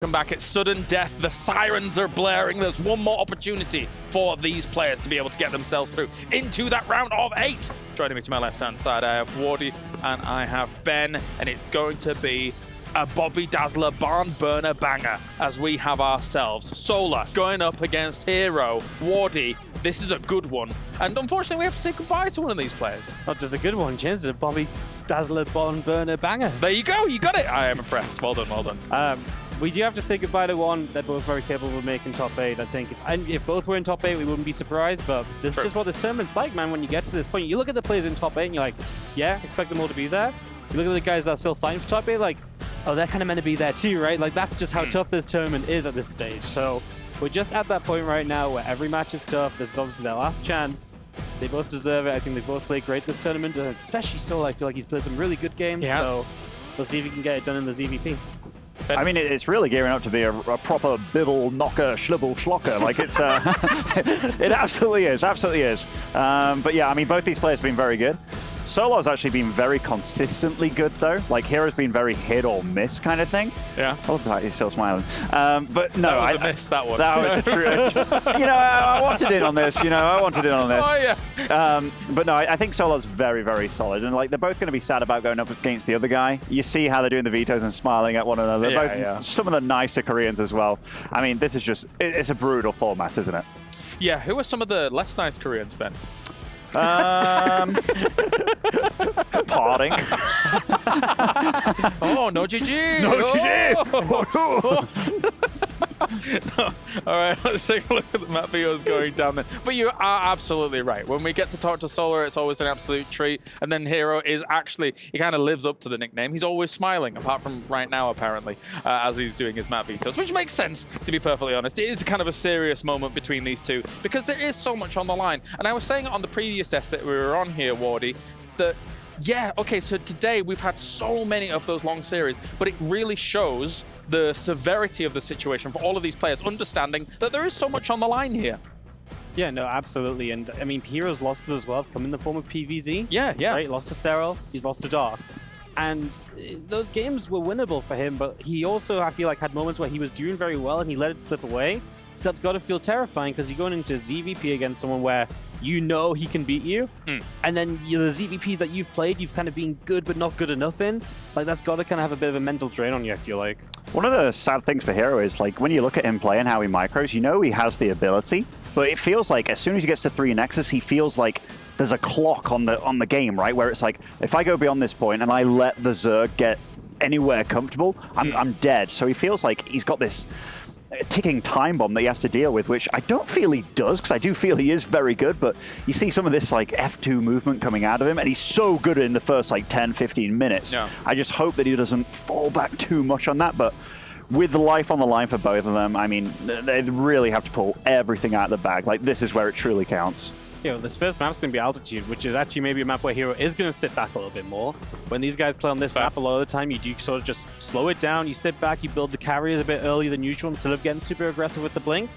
Come back, it's sudden death, the sirens are blaring, there's one more opportunity for these players to be able to get themselves through into that round of 8. Joining me to my left-hand side, I have Wardy and I have Ben, and it's going to be a Bobby Dazzler barn burner banger as we have ourselves Solar going up against herO. Wardy, this is a good one, and unfortunately we have to say goodbye to one of these players. It's not just a good one, James, it's a Bobby Dazzler barn burner banger. There you go, you got it. I am impressed. Well done, well done. We do have to say goodbye to one. They're both very capable of making top 8. I think if both were in top 8, we wouldn't be surprised, but this is just what this tournament's like, man. When you get to this point, you look at the players in top 8 and you're like, yeah, expect them all to be there. You look at the guys that are still fighting for top 8, like, oh, they're kind of meant to be there too, right? Like, that's just how tough this tournament is at this stage. So we're just at that point right now where every match is tough. This is obviously their last chance. They both deserve it. I think they both played great this tournament, especially Solar. I feel like he's played some really good games, so we'll see if he can get it done in the ZVP. I mean, it's really gearing up to be a proper bibble, knocker, schlibble, schlocker. Like, it's, it absolutely is, absolutely is. But yeah, I mean, both these players have been very good. Solar's actually been very consistently good, though. Like, herO's been very hit or miss kind of thing. Yeah. I love that, he's still smiling. But no, I missed that one. That was true. You know, I wanted in on this, you know, I wanted in on this. Oh, yeah. But no, I think Solar's very, very solid. And, like, they're both going to be sad about going up against the other guy. You see how they're doing the vetoes and smiling at one another. They're both some of the nicer Koreans as well. I mean, this is just, it's a brutal format, isn't it? Yeah, who are some of the less nice Koreans, Ben? Parting. Oh, no GG! No GG! No. All right, let's take a look at the map videos going down there. But you are absolutely right. When we get to talk to Solar, it's always an absolute treat. And then herO is actually, he kind of lives up to the nickname. He's always smiling, apart from right now, apparently, as he's doing his map vetoes, which makes sense, to be perfectly honest. It is kind of a serious moment between these two because there is so much on the line. And I was saying on the previous test that we were on here, Wardy, that yeah, okay, so today we've had so many of those long series, but it really shows the severity of the situation for all of these players, understanding that there is so much on the line here. Yeah, no, absolutely. And I mean, herO's losses as well have come in the form of PvZ. Yeah, yeah. Right? He lost to herO, he's lost to Dark. And those games were winnable for him, but he also, I feel like, had moments where he was doing very well and he let it slip away. So that's got to feel terrifying because you're going into ZVP against someone where you know he can beat you. And then the ZVPs that you've played, you've kind of been good but not good enough in. Like, that's got to kind of have a bit of a mental drain on you, I feel like. One of the sad things for herO is, like, when you look at him play and how he micros, you know he has the ability, but it feels like as soon as he gets to 3 Nexus, he feels like there's a clock on the game, right? Where it's like, if I go beyond this point and I let the Zerg get anywhere comfortable, I'm dead. So he feels like he's got this ticking time bomb that he has to deal with, which I don't feel he does, because I do feel he is very good, but you see some of this like F2 movement coming out of him, and he's so good in the first like 10-15 minutes. Yeah. I just hope that he doesn't fall back too much on that, but with life on the line for both of them, I mean, they really have to pull everything out of the bag. Like, this is where it truly counts. You know, this first map's going to be Altitude, which is actually maybe a map where herO is going to sit back a little bit more. When these guys play on this map, a lot of the time you do sort of just slow it down, you sit back, you build the carriers a bit earlier than usual instead of getting super aggressive with the blink.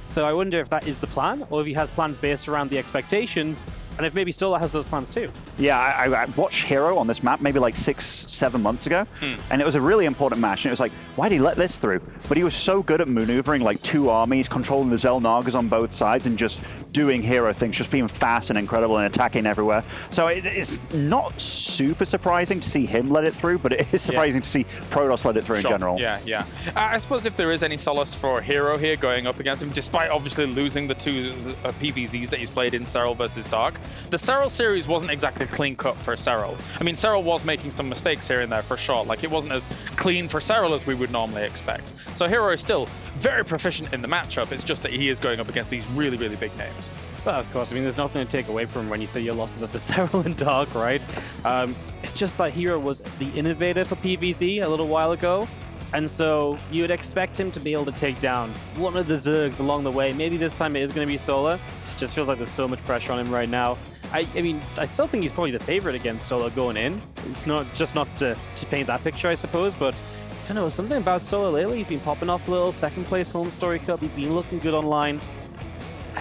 So I wonder if that is the plan, or if he has plans based around the expectations, and if maybe Solar has those plans too. Yeah, I watched herO on this map maybe like 6-7 months ago, and it was a really important match, and it was like, why did he let this through? But he was so good at maneuvering like 2 armies, controlling the Xel'Nagas on both sides, and just doing herO things, just being fast and incredible and attacking everywhere. So it's not super surprising to see him let it through, but it is surprising to see Protoss let it through in general. Yeah, yeah. I suppose if there is any solace for herO here going up against him, despite obviously losing the 2 PvZs that he's played in serOl versus Dark, the serOl series wasn't exactly clean cut for serOl. I mean, serOl was making some mistakes here and there for sure. Like, it wasn't as clean for serOl as we would normally expect. So herO is still very proficient in the matchup. It's just that he is going up against these really, really big names. Well, of course, I mean, there's nothing to take away from when you say your losses are to serOl and Dark, right? It's just that herO was the innovator for PvZ a little while ago. And so you would expect him to be able to take down one of the Zergs along the way. Maybe this time it is going to be Solar. It just feels like there's so much pressure on him right now. I mean, I still think he's probably the favorite against Solar going in. It's not to paint that picture, I suppose, but I don't know, something about Solar lately. He's been popping off a little. 2nd place Home Story Cup. He's been looking good online.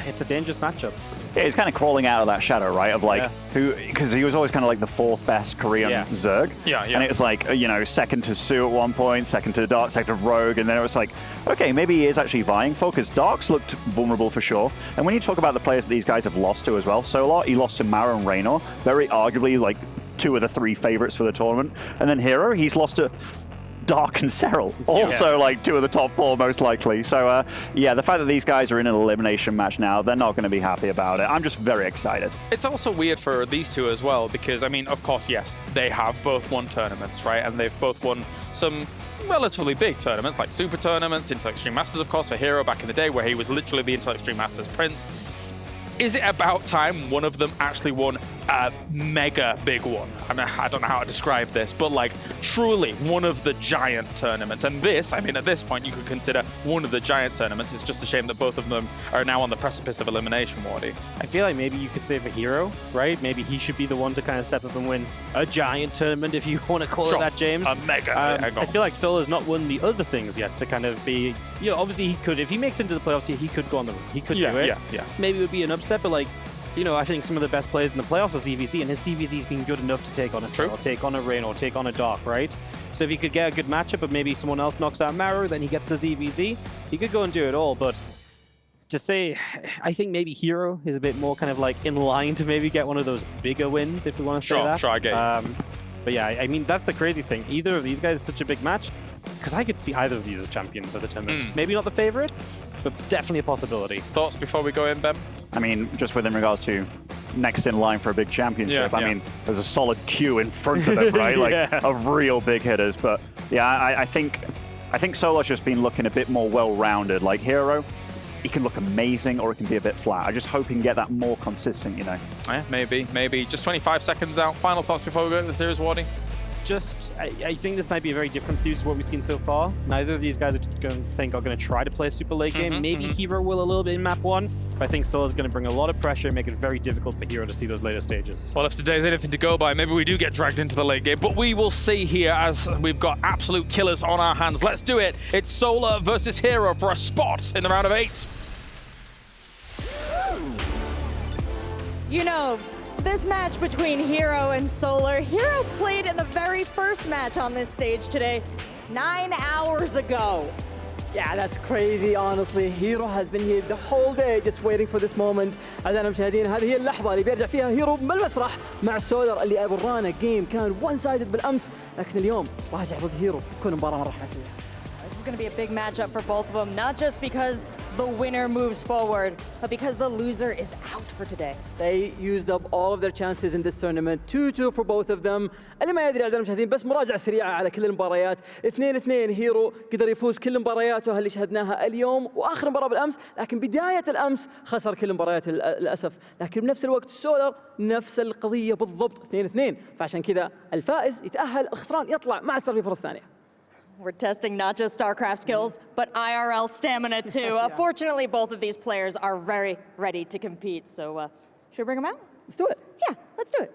It's a dangerous matchup. Yeah, he's kind of crawling out of that shadow, right? Of like, Yeah. because he was always kind of like the 4th best Korean Zerg. Yeah, yeah. And it was like, you know, second to Sue at one point, second to Dark, second to Rogue, and then it was like, okay, maybe he is actually vying for, because Dark's looked vulnerable for sure. And when you talk about the players that these guys have lost to as well, Solar, he lost to Mara and herO, very arguably like 2 of the 3 favorites for the tournament. And then herO, he's lost to Dark and Serral, also like 2 of the top 4 most likely. So yeah, the fact that these guys are in an elimination match now, they're not going to be happy about it. I'm just very excited. It's also weird for these two as well, because I mean, of course, yes, they have both won tournaments, right? And they've both won some relatively big tournaments, like super tournaments, Intel Extreme Masters, of course, for herO back in the day, where he was literally the Intel Extreme Masters prince. Is it about time one of them actually won a mega big one? I mean, I don't know how to describe this, but like truly one of the giant tournaments. And this, I mean, at this point, you could consider one of the giant tournaments. It's just a shame that both of them are now on the precipice of elimination, Wardy. I feel like maybe you could say for herO, right? Maybe he should be the one to kind of step up and win a giant tournament, if you want to call it that, James. A mega. I feel like Solar's not won the other things yet to kind of be, you know, obviously he could, if he makes it into the playoffs, he could go on the, he could do it. Yeah. Maybe it would be an upset, but like, you know, I think some of the best players in the playoffs are CVC, and his CVC's been good enough to take on a Solar, take on a herO, take on a Dark, right? So if he could get a good matchup, but maybe someone else knocks out Maro, then he gets the ZVZ, he could go and do it all, but to say, I think maybe herO is a bit more kind of like in line to maybe get one of those bigger wins, if we want to say that. Sure, I get you. But yeah, I mean, that's the crazy thing. Either of these guys is such a big match, because I could see either of these as champions of the tournament. Maybe not the favorites, but definitely a possibility. Thoughts before we go in, Ben? I mean, just within regards to next in line for a big championship, I mean, there's a solid queue in front of them, right? Like, of real big hitters. But yeah, I think Solar's just been looking a bit more well-rounded. Like herO, he can look amazing or it can be a bit flat. I just hope he can get that more consistent, you know? Yeah, maybe. Just 25 seconds out. Final thoughts before we go to the series, Wardy? Just, I think this might be a very different series to what we've seen so far. Neither of these guys are going to try to play a super late game. Maybe herO will a little bit in map 1, but I think Solar's going to bring a lot of pressure and make it very difficult for herO to see those later stages. Well, if today's anything to go by, maybe we do get dragged into the late game, but we will see here as we've got absolute killers on our hands. Let's do it. It's Solar versus herO for a spot in the round of 8. You know, this match between herO and Solar, herO played in the very first match on this stage today 9 hours ago. Yeah, that's crazy, honestly. herO has been here the whole day just waiting for this moment. أعزائنا المشاهدين، هذه هي اللحظة اللي بيرجع فيها herO من المسرح مع سولر اللي أبرانا جيم كان one sided بالأمس، لكن اليوم راجع ضد herO، بتكون مباراة مرة حماسية. This is going to be a big matchup for both of them, not just because the winner moves forward, but because the loser is out for today. They used up all of their chances in this tournament. 2-2 for both of them. اللي ما يدري أعزائنا المشاهدين بس مراجعة سريعة على كل المباريات. 2-2 herO قدر يفوز كل مبارياته اللي شهدناها اليوم وآخر مباراة بالأمس، لكن بداية الأمس خسر كل مبارياته للأسف. لكن بنفس الوقت سولر نفس القضية بالضبط 2-2. فعشان كذا الفائز يتأهل، الخسران يطلع ما عاد صار في فرص ثانية. We're testing not just StarCraft skills, but IRL stamina too. Fortunately, both of these players are very ready to compete. So should we bring them out? Let's do it. Yeah, let's do it.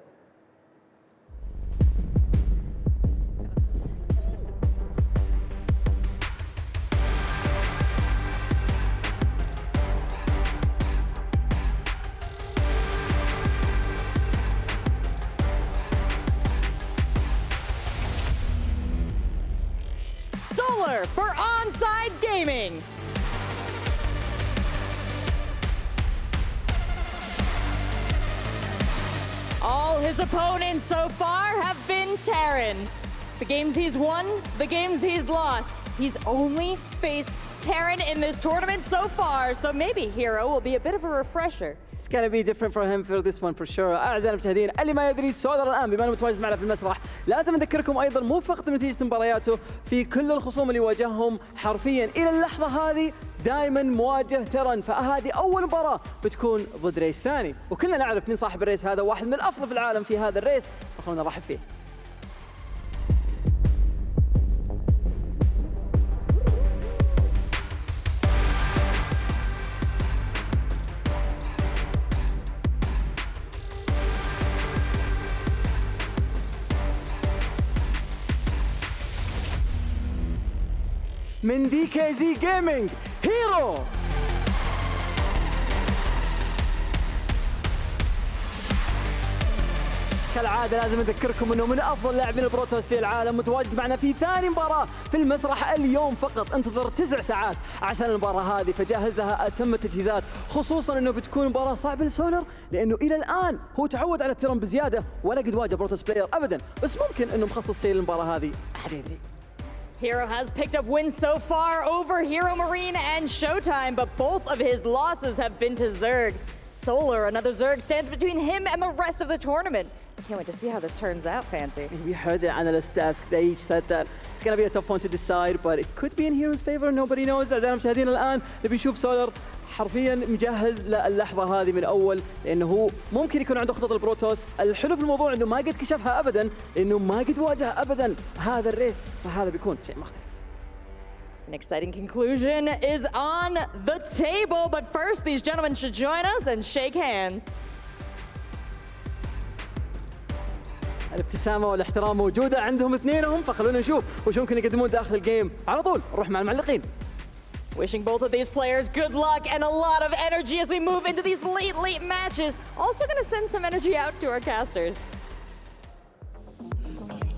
Solar for Onside Gaming. All his opponents so far have been Terran. The games he's won, the games he's lost. He's only faced Terran in this tournament so far, so maybe herO will be a bit of a refresher. It's gonna be different for him for this one for sure. أعزائنا المشاهدين اللي ما يدري سولر الآن بما أنه متواجد معنا في المسرح، لازم نذكركم أيضا مو فقط بنتيجة مبارياته، في كل الخصوم اللي واجههم حرفيا إلى اللحظة هذه دائما مواجه ترن، فهذه أول مباراة بتكون ضد ريس ثاني، وكلنا نعرف مين صاحب الريس هذا، واحد من الأفضل في العالم في هذا الريس، فخلونا نرحب فيه. من DKZ Gaming herO. كالعادة لازم أذكركم أنه من أفضل لاعبين البروتوس في العالم، متواجد معنا في ثاني مباراة في المسرح اليوم فقط. انتظر 9 ساعات عشان المباراة هذه، فجهز لها أتم التجهيزات، خصوصا أنه بتكون مباراة صعبة لسولر، لأنه إلى الآن هو تعود على الترم بزيادة ولا قد واجه بروتوس بلاير أبدا، بس ممكن أنه مخصص شيء للمباراة هذه، أحد يدري. herO has picked up wins so far over herO Marine and Showtime, but both of his losses have been to Zerg. Solar, another Zerg, stands between him and the rest of the tournament. I can't wait to see how this turns out, Fancy. We heard the analyst desk, they each said that it's going to be a tough one to decide, but it could be in herO's favor, nobody knows. أعزائنا المشاهدين الآن نبي نشوف سولر حرفيا مجهز للحظة هذه من أول، لأنه هو ممكن يكون عنده خطط البروتوس. الحلو في الموضوع أنه ما قد كشفها أبدا، لأنه ما قد واجه أبدا هذا الريس، فهذا بيكون شيء مختلف. An exciting conclusion is on the table, but first these gentlemen should join us and shake hands. الابتسامة والاحترام موجودة عندهم اثنينهم، فخلونا نشوف وش ممكن يقدمون داخل الجيم. على طول نروح مع المعلقين. Wishing both of these players good luck and a lot of energy as we move into these late matches. Also going to send some energy out to our casters.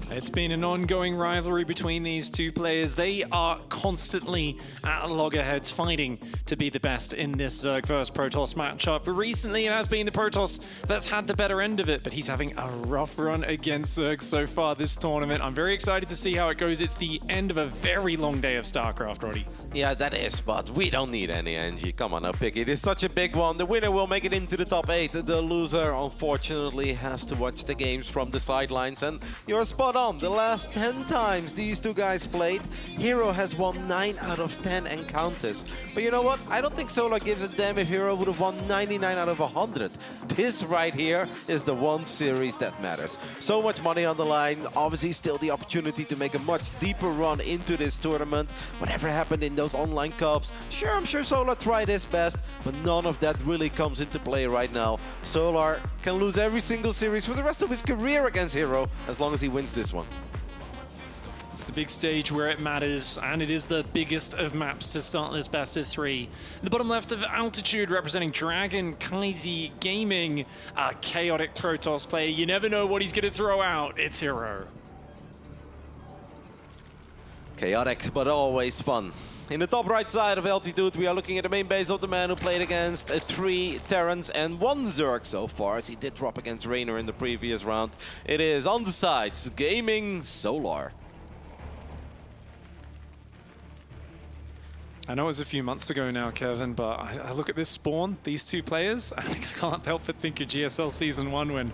It's been an ongoing rivalry between these two players. They are constantly at loggerheads fighting to be the best in this Zerg vs Protoss matchup. But recently it has been the Protoss that's had the better end of it, but he's having a rough run against Zerg so far this tournament. I'm very excited to see how it goes. It's the end of a very long day of StarCraft, Roddy. Yeah, that is, but we don't need any energy. Come on now, pick it. It's such a big one. The winner will make it into the top 8. The loser, unfortunately, has to watch the games from the sidelines. And you're spot on. The last 10 times these two guys played, herO has won 9 out of 10 encounters. But you know what? I don't think Solar gives a damn if herO would have won 99 out of 100. This right here is the one series that matters. So much money on the line. Obviously, still the opportunity to make a much deeper run into this tournament. Whatever happened in those online cups, sure, I'm sure Solar tried his best, but none of that really comes into play right now. Solar can lose every single series for the rest of his career against herO as long as he wins this one. It's the big stage where it matters, and it is the biggest of maps to start this best of 3. The bottom left of Altitude representing Dragon Kaisi Gaming, a chaotic Protoss player. You never know what he's going to throw out. It's herO. Chaotic, but always fun. In the top right side of Altitude, we are looking at the main base of the man who played against 3 Terrans and 1 Zerg so far, as he did drop against Raynor in the previous round. It is on the sides, Gaming Solar. I know it was a few months ago now, Kevin, but I look at this spawn, these two players, and I can't help but think of GSL Season 1 when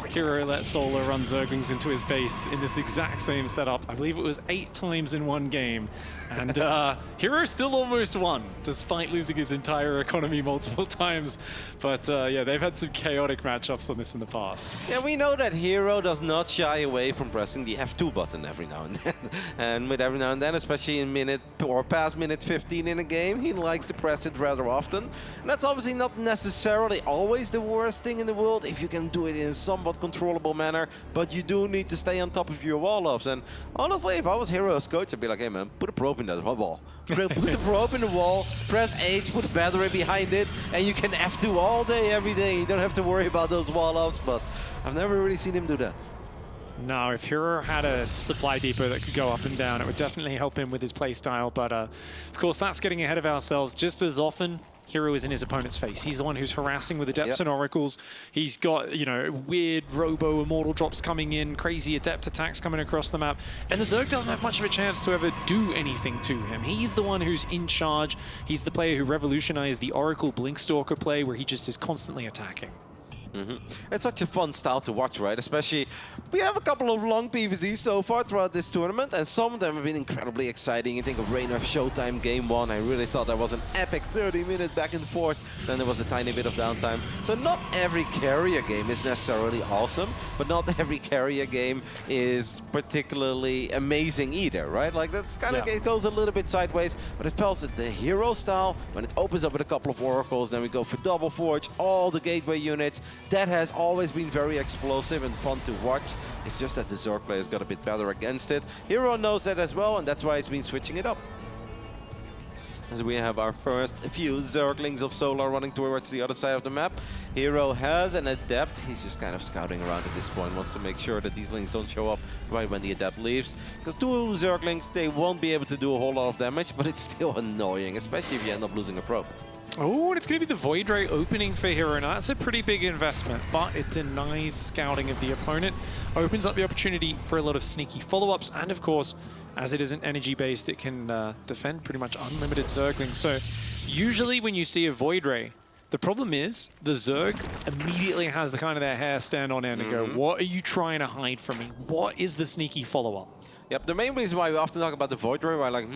herO let Solar run Zerglings into his base in this exact same setup. I believe it was 8 times in one game. And herO still almost won, despite losing his entire economy multiple times. But yeah, they've had some chaotic matchups on this in the past. Yeah, we know that herO does not shy away from pressing the F2 button every now and then. And with every now and then, especially in minute or past minute 15 in a game, he likes to press it rather often. And that's obviously not necessarily always the worst thing in the world if you can do it in a somewhat controllable manner, but you do need to stay on top of your wall-ups. And honestly, if I was herO's coach, I'd be like, hey man, put a probe in that wall. Put the probe in the wall, press H, put a battery behind it, and you can F2 all day, every day. You don't have to worry about those wall-ups, but I've never really seen him do that. No, if herO had a supply depot that could go up and down, it would definitely help him with his playstyle. But of course, that's getting ahead of ourselves. Just as often, herO is in his opponent's face. He's the one who's harassing with Adepts and Oracles. He's got, you know, weird Robo Immortal drops coming in, crazy Adept attacks coming across the map. And the Zerg doesn't have much of a chance to ever do anything to him. He's the one who's in charge. He's the player who revolutionized the Oracle Blinkstalker play, where he just is constantly attacking. It's such a fun style to watch, right? Especially, we have a couple of long PvZs so far throughout this tournament, and some of them have been incredibly exciting. You think of Raynor Showtime Game 1, I really thought that was an epic 30-minute back and forth. Then there was a tiny bit of downtime. So not every carrier game is necessarily awesome, but not every carrier game is particularly amazing either, right? Like, that's kind of, it goes a little bit sideways, but it feels that the herO style, when it opens up with a couple of Oracles, then we go for Double Forge, all the gateway units, that has always been very explosive and fun to watch. It's just that the Zerg players got a bit better against it. herO knows that as well, and that's why he's been switching it up. As we have our first few Zerglings of Solar running towards the other side of the map. herO has an Adept. He's just kind of scouting around at this point, wants to make sure that these Lings don't show up right when the Adept leaves. Because 2 Zerglings, they won't be able to do a whole lot of damage, but it's still annoying, especially if you end up losing a probe. Oh, and it's going to be the Void Ray opening for herO. Now, that's a pretty big investment, but it denies scouting of the opponent, opens up the opportunity for a lot of sneaky follow-ups, and of course, as it isn't energy-based, it can defend pretty much unlimited Zerglings. So usually when you see a Void Ray, the problem is the Zerg immediately has the kind of their hair stand on end and go, what are you trying to hide from me? What is the sneaky follow-up? Yep, the main reason why we often talk about the Void Ray, we're like,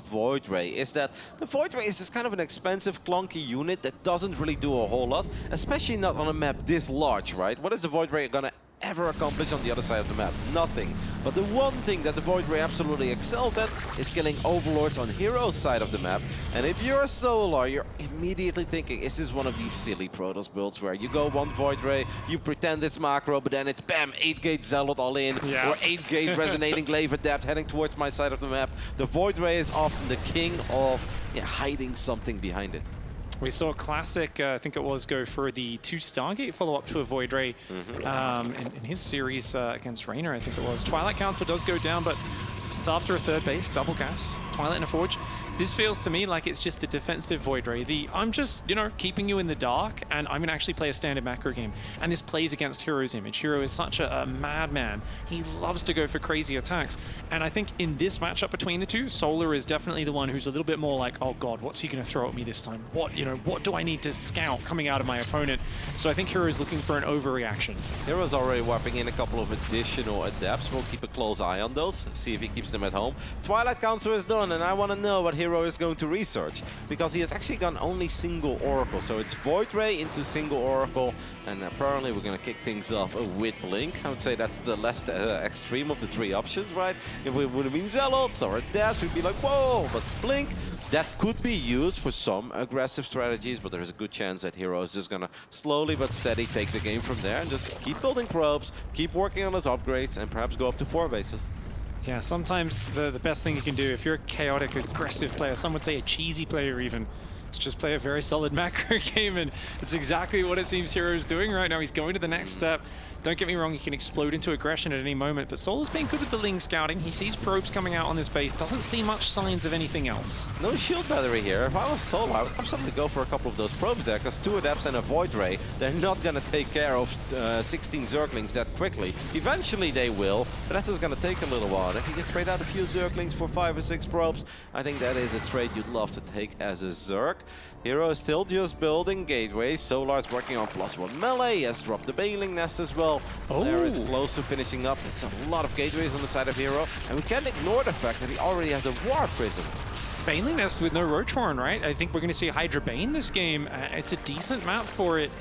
Void Ray, is that the Void Ray is just kind of an expensive, clunky unit that doesn't really do a whole lot, especially not on a map this large, right? What is the Void Ray gonna ever accomplish on the other side of the map? Nothing. But the one thing that the Void Ray absolutely excels at is killing Overlords on herO's side of the map. And if you're a Solar, you're immediately thinking, is this one of these silly Protoss builds where you go 1 Void Ray, you pretend it's macro, but then it's bam, 8-gate Zealot all in, or 8-gate Resonating Glaive Adept heading towards my side of the map. The Void Ray is often the king of hiding something behind it. We saw Classic, I think it was, go for the 2 Stargate follow-up to a Void Ray in his series against Reynor, I think it was. Twilight Council does go down, but it's after a 3rd base, double gas, Twilight and a Forge. This feels to me like it's just the defensive Void Ray. I'm just, keeping you in the dark, and I'm going to actually play a standard macro game. And this plays against herO's image. herO is such a madman. He loves to go for crazy attacks. And I think in this matchup between the two, Solar is definitely the one who's a little bit more like, oh god, what's he going to throw at me this time? What do I need to scout coming out of my opponent? So I think herO is looking for an overreaction. herO's already warping in a couple of additional Adepts. We'll keep a close eye on those, see if he keeps them at home. Twilight Council is done, and I want to know what herO is going to research, because he has actually gone only single Oracle. So it's Void Ray into single Oracle, and apparently we're going to kick things off with Blink. I would say that's the less extreme of the 3 options, right? If it would have been Zealots or Adepts, we'd be like, whoa, but Blink, that could be used for some aggressive strategies, but there's a good chance that herO is just going to slowly but steady take the game from there and just keep building probes, keep working on his upgrades, and perhaps go up to 4 bases. Yeah, sometimes the best thing you can do, if you're a chaotic, aggressive player, some would say a cheesy player even, is just play a very solid macro game, and it's exactly what it seems herO is doing right now. He's going to the next step. Don't get me wrong, he can explode into aggression at any moment, but Solar's been good with the Ling scouting. He sees probes coming out on this base, doesn't see much signs of anything else. No shield battery here. If I was Solar, I would absolutely go for a couple of those probes there, because 2 Adepts and a Void Ray, they're not going to take care of 16 Zerglings that quickly. Eventually they will, but that's just going to take a little while. If you can trade out a few Zerglings for 5 or 6 probes, I think that is a trade you'd love to take as a Zerg. herO is still just building gateways. Solar's working on +1 melee. He has dropped the Baneling Nest as well. There is close to finishing up. It's a lot of gateways on the side of herO, and we can't ignore the fact that he already has a War Prison. Baneling Nest with no Roach Horn, right? I think we're going to see Hydra Bane this game. It's a decent map for it.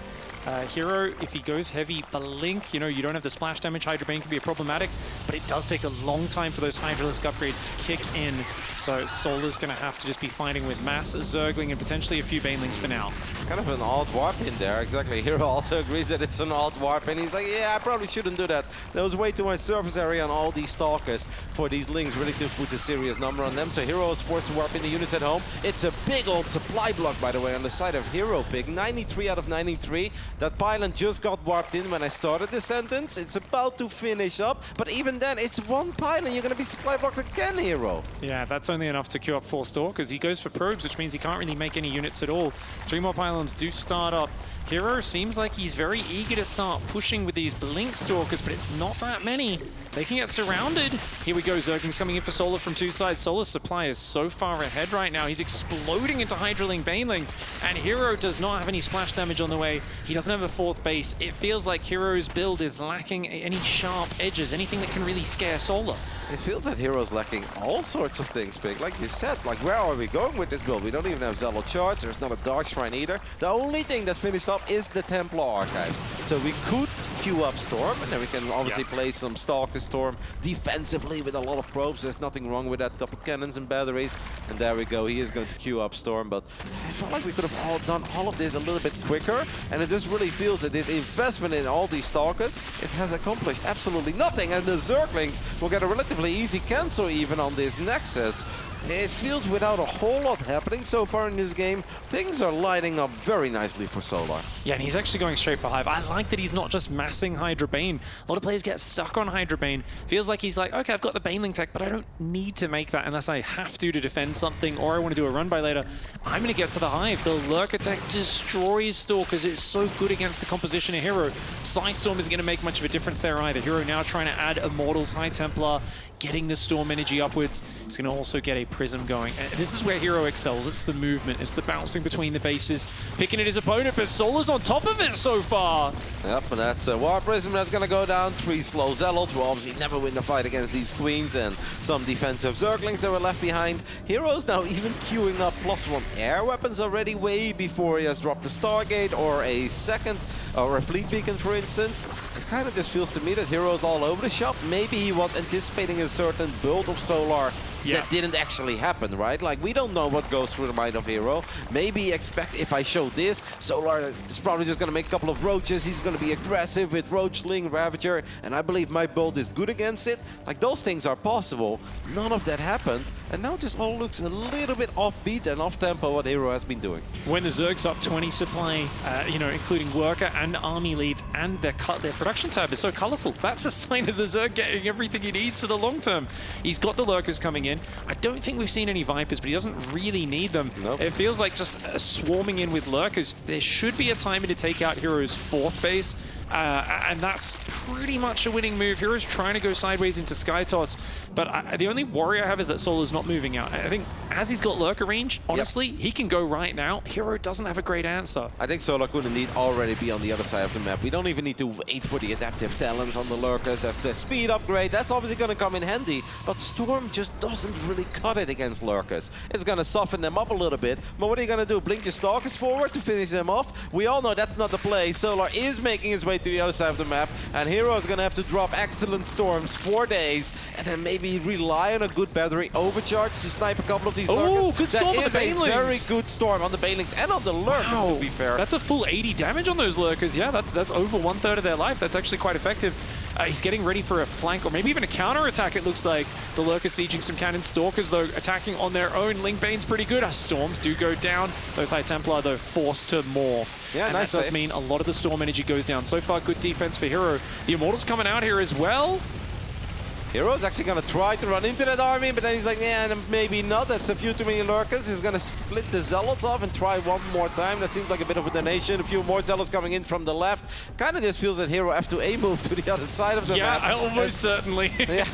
herO, if he goes heavy Blink, you don't have the splash damage. Hydra Bane can be problematic, but it does take a long time for those Hydralisk upgrades to kick in. So Solar's going to have to just be fighting with mass Zergling and potentially a few Banelings for now. Kind of an alt warp in there, exactly. herO also agrees that it's an alt warp, and he's like, yeah, I probably shouldn't do that. There was way too much surface area on all these Stalkers for these Lings really to put a serious number on them. So herO is forced to warp in the units at home. It's a big old supply block, by the way, on the side of herO pick. 93 out of 93. That pylon just got warped in when I started this sentence. It's about to finish up, but even then, it's 1 pylon. You're going to be supply blocked again, herO. Yeah, that's only enough to queue up 4 Stalkers. He goes for probes, which means he can't really make any units at all. 3 more pylons do start up. herO seems like he's very eager to start pushing with these Blink Stalkers, but it's not that many. They can get surrounded. Here we go, Zergling's coming in for Solar from 2 sides. Solar's supply is so far ahead right now. He's exploding into Hydraling Baneling, and herO does not have any splash damage on the way. He doesn't have a 4th base. It feels like herO's build is lacking any sharp edges, anything that can really scare Solar. It feels that herO's lacking all sorts of things, Big. Like you said, like where are we going with this build? We don't even have Zealot Charge. There's not a Dark Shrine either. The only thing that finished up is the Templar Archives. So we could queue up Storm, and then we can obviously play some Stalker Storm defensively with a lot of probes. There's nothing wrong with that. Couple cannons and batteries. And there we go. He is going to queue up Storm, but I felt like we could have done all of this a little bit quicker. And it just really feels that this investment in all these Stalkers, it has accomplished absolutely nothing. And the Zerglings will get a relatively easy cancel even on this Nexus. it feels without a whole lot happening so far in this game, things are lining up very nicely for Solar. Yeah, and he's actually going straight for Hive. I like that he's not just massing Hydra Bane. A lot of players get stuck on Hydra Bane. Feels like he's like, okay, I've got the Baneling tech, but I don't need to make that unless I have to defend something or I want to do a run by later. I'm going to get to the Hive. The Lurker tech destroys Stalkers. It's so good against the composition of herO. Psystorm isn't going to make much of a difference there either. herO now trying to add Immortals, High Templar, getting the Storm energy upwards. He's going to also get a Prism going. And this is where herO excels. It's the movement. It's the bouncing between the bases, picking at his opponent, but Solar's on top of it so far. Yep, and that's a War Prism that's going to go down. 3 slow Zealots will obviously never win the fight against these Queens, and some defensive Zerglings that were left behind. herO's now even queuing up +1 air weapons already way before he has dropped the Stargate or a second or a Fleet Beacon, for instance. It kind of just feels to me that herO's all over the shop. Maybe he was anticipating a certain build of Solar that didn't actually happen, right? Like, we don't know what goes through the mind of herO. Maybe expect if I show this, Solar is probably just going to make a couple of roaches. He's going to be aggressive with Roachling, Ravager, and I believe my build is good against it. Like, those things are possible. None of that happened, and now just all looks a little bit offbeat and off-tempo what herO has been doing. When the Zerg's up 20 supply, you know, including worker and army leads, and their production tab is so colorful, that's a sign of the Zerg getting everything he needs for the long term. He's got the Lurkers coming in. I don't think we've seen any Vipers, but he doesn't really need them. Nope. It feels like just swarming in with Lurkers. There should be a timing to take out herO's 4th base, and that's pretty much a winning move. herO's trying to go sideways into Skytoss, but the only worry I have is that Solar's not moving out. I think as he's got Lurker range, honestly, he can go right now. herO doesn't have a great answer. I think Solar could indeed already be on the other side of the map. We don't even need to wait for the adaptive talents on the Lurkers. If the speed upgrade, that's obviously going to come in handy, but Storm just doesn't really cut it against Lurkers. It's going to soften them up a little bit, but what are you going to do? Blink your Stalkers forward to finish them off? We all know that's not the play. Solar is making his way to the other side of the map, and herO is going to have to drop excellent Storms 4 days, and then maybe rely on a good battery overcharge to snipe a couple of these Lurkers. Oh, good storm on the That is a Banelings. very good storm on the Banelings and on the Lurkers, to be fair. That's a full 80 damage on those Lurkers. Yeah, that's over 1/3 of their life. That's actually quite effective. He's getting ready for a flank or maybe even a counter attack, it looks like. The Lurker sieging some cannon. Stalkers, though, attacking on their own. Link Bane's pretty good. Storms do go down. Those High Templar, though, forced to morph. Yeah, and nice that does save. mean a lot of the Storm energy goes down. So far, good defense for herO. The Immortals coming out here as well. herO's actually going to try to run into that army, but then he's like, yeah, maybe not. That's a few too many Lurkers. He's going to split the Zealots off and try one more time. That seems like a bit of a donation. A few more Zealots coming in from the left. Kind of just feels that herO have to A-move to the other side of the map. Yeah, almost certainly. Yeah.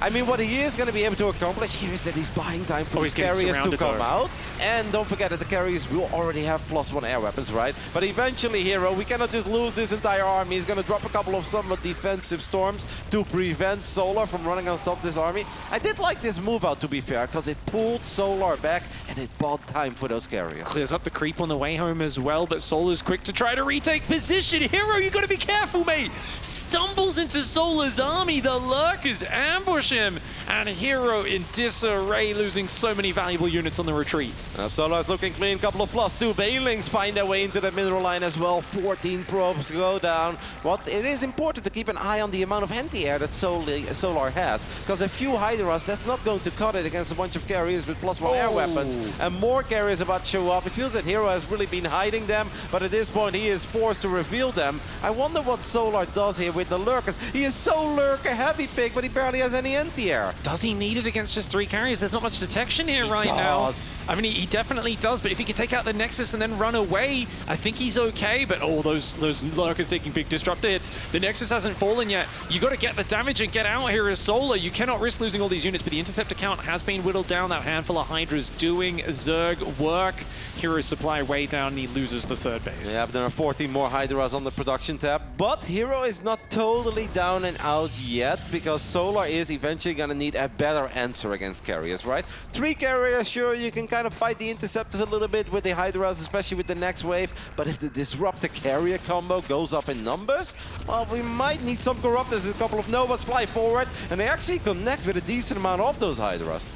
I mean, what he is going to be able to accomplish here is that he's buying time for his carriers to come out. And don't forget that the carriers will already have +1 air weapons, right? But eventually, herO, we cannot just lose this entire army. He's going to drop a couple of somewhat defensive storms to prevent Solar from running on top of this army. I did like this move out, to be fair, because it pulled Solar back and it bought time for those carriers. Clears up the creep on the way home as well, but Solar's quick to try to retake position. herO, you got to be careful, mate. Stumbles into Solar's army. The Lurkers ambush him. And herO in disarray, losing so many valuable units on the retreat. Solar's looking clean. Couple of +2 Banelings find their way into the mineral line as well. 14 probes go down. But it is important to keep an eye on the amount of anti-air that Solar has. Because a few Hydras, that's not going to cut it against a bunch of carriers with +1 air weapons. And more carriers about to show up. It feels that herO has really been hiding them, but at this point he is forced to reveal them. I wonder what Solar does here with the Lurkers. He is so Lurker heavy pick, but he barely has any anti-air. Does he need it against just 3 carriers? There's not much detection here right now. I mean, he definitely does, but if he can take out the Nexus and then run away, I think he's okay. But those Lurkers taking big disruptor hits. The Nexus hasn't fallen yet. You got to get the damage and get out here as Solar. You cannot risk losing all these units, but the Interceptor count has been whittled down. That handful of Hydras doing Zerg work. hero's supply way down and he loses the 3rd base. Yeah, but there are 14 more Hydras on the production tab. But herO is not totally down and out yet, because Solar is eventually going to need a better answer against carriers, right? 3 carriers, sure, you can kind of fight the Interceptors a little bit with the Hydras, especially with the next wave. But if the Disruptor carrier combo goes up in numbers, well, we might need some Corruptors. A couple of Novas fly forward, and they actually connect with a decent amount of those Hydras.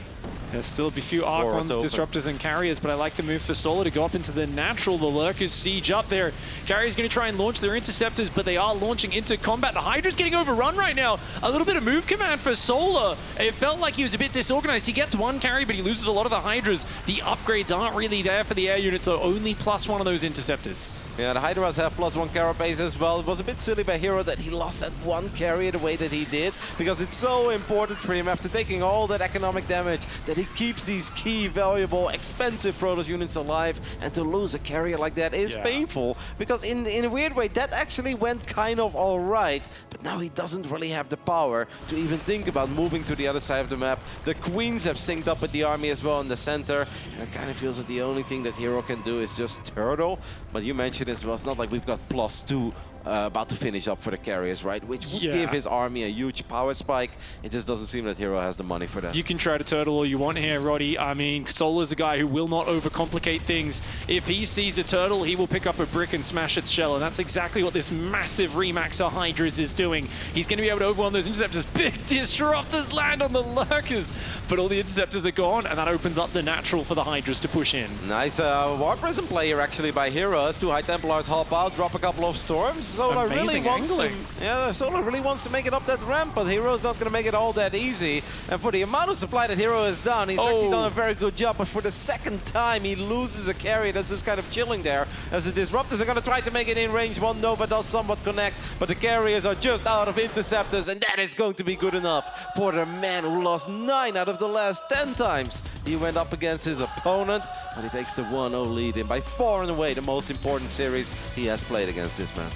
There's still a few Archons, Disruptors, and Carriers, but I like the move for Solar to go up into the natural. The Lurkers siege up there. Carrier's going to try and launch their Interceptors, but they are launching into combat. The Hydra's getting overrun right now. A little bit of move command for Solar. It felt like he was a bit disorganized. He gets one carry, but he loses a lot of the Hydras. The upgrades aren't really there for the air units, though. Only +1 of those Interceptors. Yeah, the Hydras have +1 carapace as well. It was a bit silly by herO that he lost that one carry the way that he did, because it's so important for him after taking all that economic damage that he keeps these key, valuable, expensive Protoss units alive, and to lose a carrier like that is painful, because in a weird way that actually went kind of all right, but now he doesn't really have the power to even think about moving to the other side of the map. The Queens have synced up with the army as well in the center, and it kind of feels that the only thing that herO can do is just turtle, but you mentioned as well, it's not like we've got +2 about to finish up for the carriers, right? Which would give his army a huge power spike. It just doesn't seem that herO has the money for that. You can try to turtle all you want here, Roddy. I mean, Solar's a guy who will not overcomplicate things. If he sees a turtle, he will pick up a brick and smash its shell, and that's exactly what this massive Remaxer Hydras is doing. He's going to be able to overwhelm those Interceptors. Big Disruptors land on the Lurkers, but all the Interceptors are gone, and that opens up the natural for the Hydras to push in. Nice War Prism play here actually by herO. As 2 High Templars hop out, drop a couple of Storms. Solar really wants to, Solar really wants to make it up that ramp, but herO's not going to make it all that easy. And for the amount of supply that herO has done, he's actually done a very good job. But for the second time, he loses a carry that's just kind of chilling there. As the Disruptors are going to try to make it in range. One Nova does somewhat connect, but the carriers are just out of Interceptors, and that is going to be good enough for the man who lost 9 out of the last 10 times he went up against his opponent. But he takes the 1-0 lead in by far and away the most important series he has played against this man.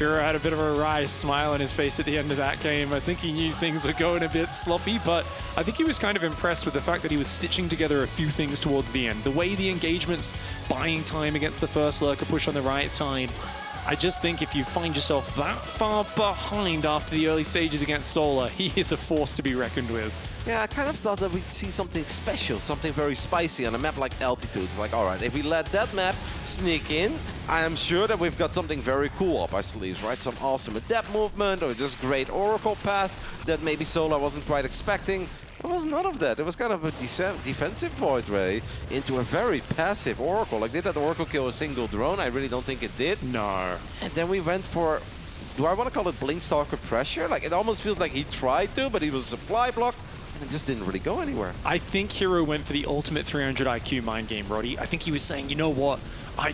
herO had a bit of a wry smile on his face at the end of that game. I think he knew things were going a bit sloppy, but I think he was kind of impressed with the fact that he was stitching together a few things towards the end. The way the engagements, buying time against the first Lurker push on the right side. I just think if you find yourself that far behind after the early stages against Solar, he is a force to be reckoned with. Yeah, I kind of thought that we'd see something special, something very spicy on a map like Altitude. It's like, all right, if we let that map sneak in, I am sure that we've got something very cool up our sleeves, right? Some awesome adept movement or just great Oracle path that maybe Solar wasn't quite expecting. There was none of that. It was kind of a defensive void ray into a very passive Oracle. Like, did that Oracle kill a single drone? I really don't think it did. No. And then we went for, do I want to call it Blinkstalker pressure? Like, it almost feels like he tried to, but he was supply blocked. It just didn't really go anywhere. I think herO went for the ultimate 300 IQ mind game, Roddy. I think he was saying, you know what?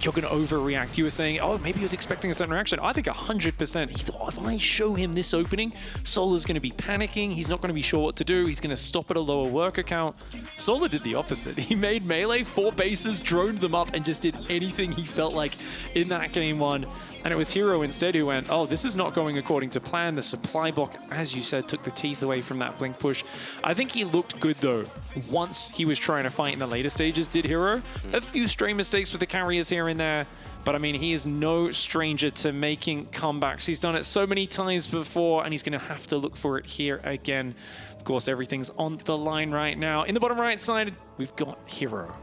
You're going to overreact. You were saying, oh, maybe he was expecting a certain reaction. I think 100%. He thought, if I show him this opening, Solar's going to be panicking. He's not going to be sure what to do. He's going to stop at a lower worker count. Solar did the opposite. He made melee 4 bases, droned them up, and just did anything he felt like in that game 1. And it was herO instead who went, oh, this is not going according to plan. The supply block, as you said, took the teeth away from that blink push. I think he looked good, though, once he was trying to fight in the later stages, did herO. A few stray mistakes with the carriers here and there, but I mean, he is no stranger to making comebacks. He's done it so many times before, and he's going to have to look for it here again. Of course, everything's on the line right now. In the bottom right side, we've got herO.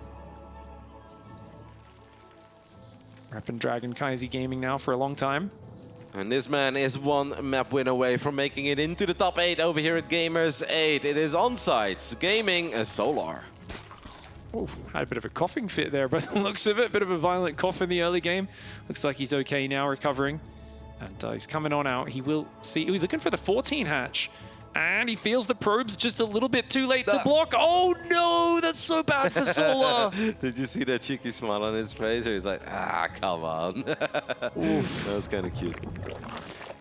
Repping Dragon Kaisi Gaming now for a long time. And this man is 1 map win away from making it into the top 8 over here at Gamers8. It is Onsites Gaming as Solar. Oh, had a bit of a coughing fit there, but the looks of it, bit of a violent cough in the early game. Looks like he's okay now, recovering. And he's coming on out. He will see. He's looking for the 14 hatch. And he feels the probe's just a little bit too late to block. Oh no, that's so bad for Solar. Did you see that cheeky smile on his face? He's like, ah, come on. That was kind of cute.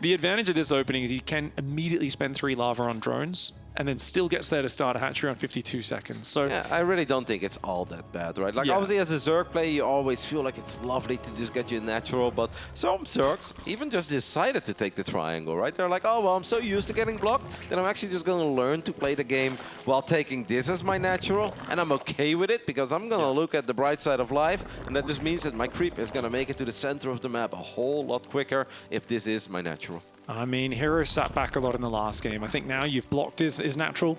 The advantage of this opening is he can immediately spend 3 lava on drones and then still gets there to start a hatchery on 52 seconds. So yeah, I really don't think it's all that bad, right? Like, obviously, as a Zerg player, you always feel like it's lovely to just get you a natural, but some Zergs even just decided to take the triangle, right? They're like, oh, well, I'm so used to getting blocked that I'm actually just going to learn to play the game while taking this as my natural, and I'm okay with it because I'm going to look at the bright side of life, and that just means that my creep is going to make it to the center of the map a whole lot quicker if this is my natural. I mean, herO sat back a lot in the last game. I think now you've blocked his natural.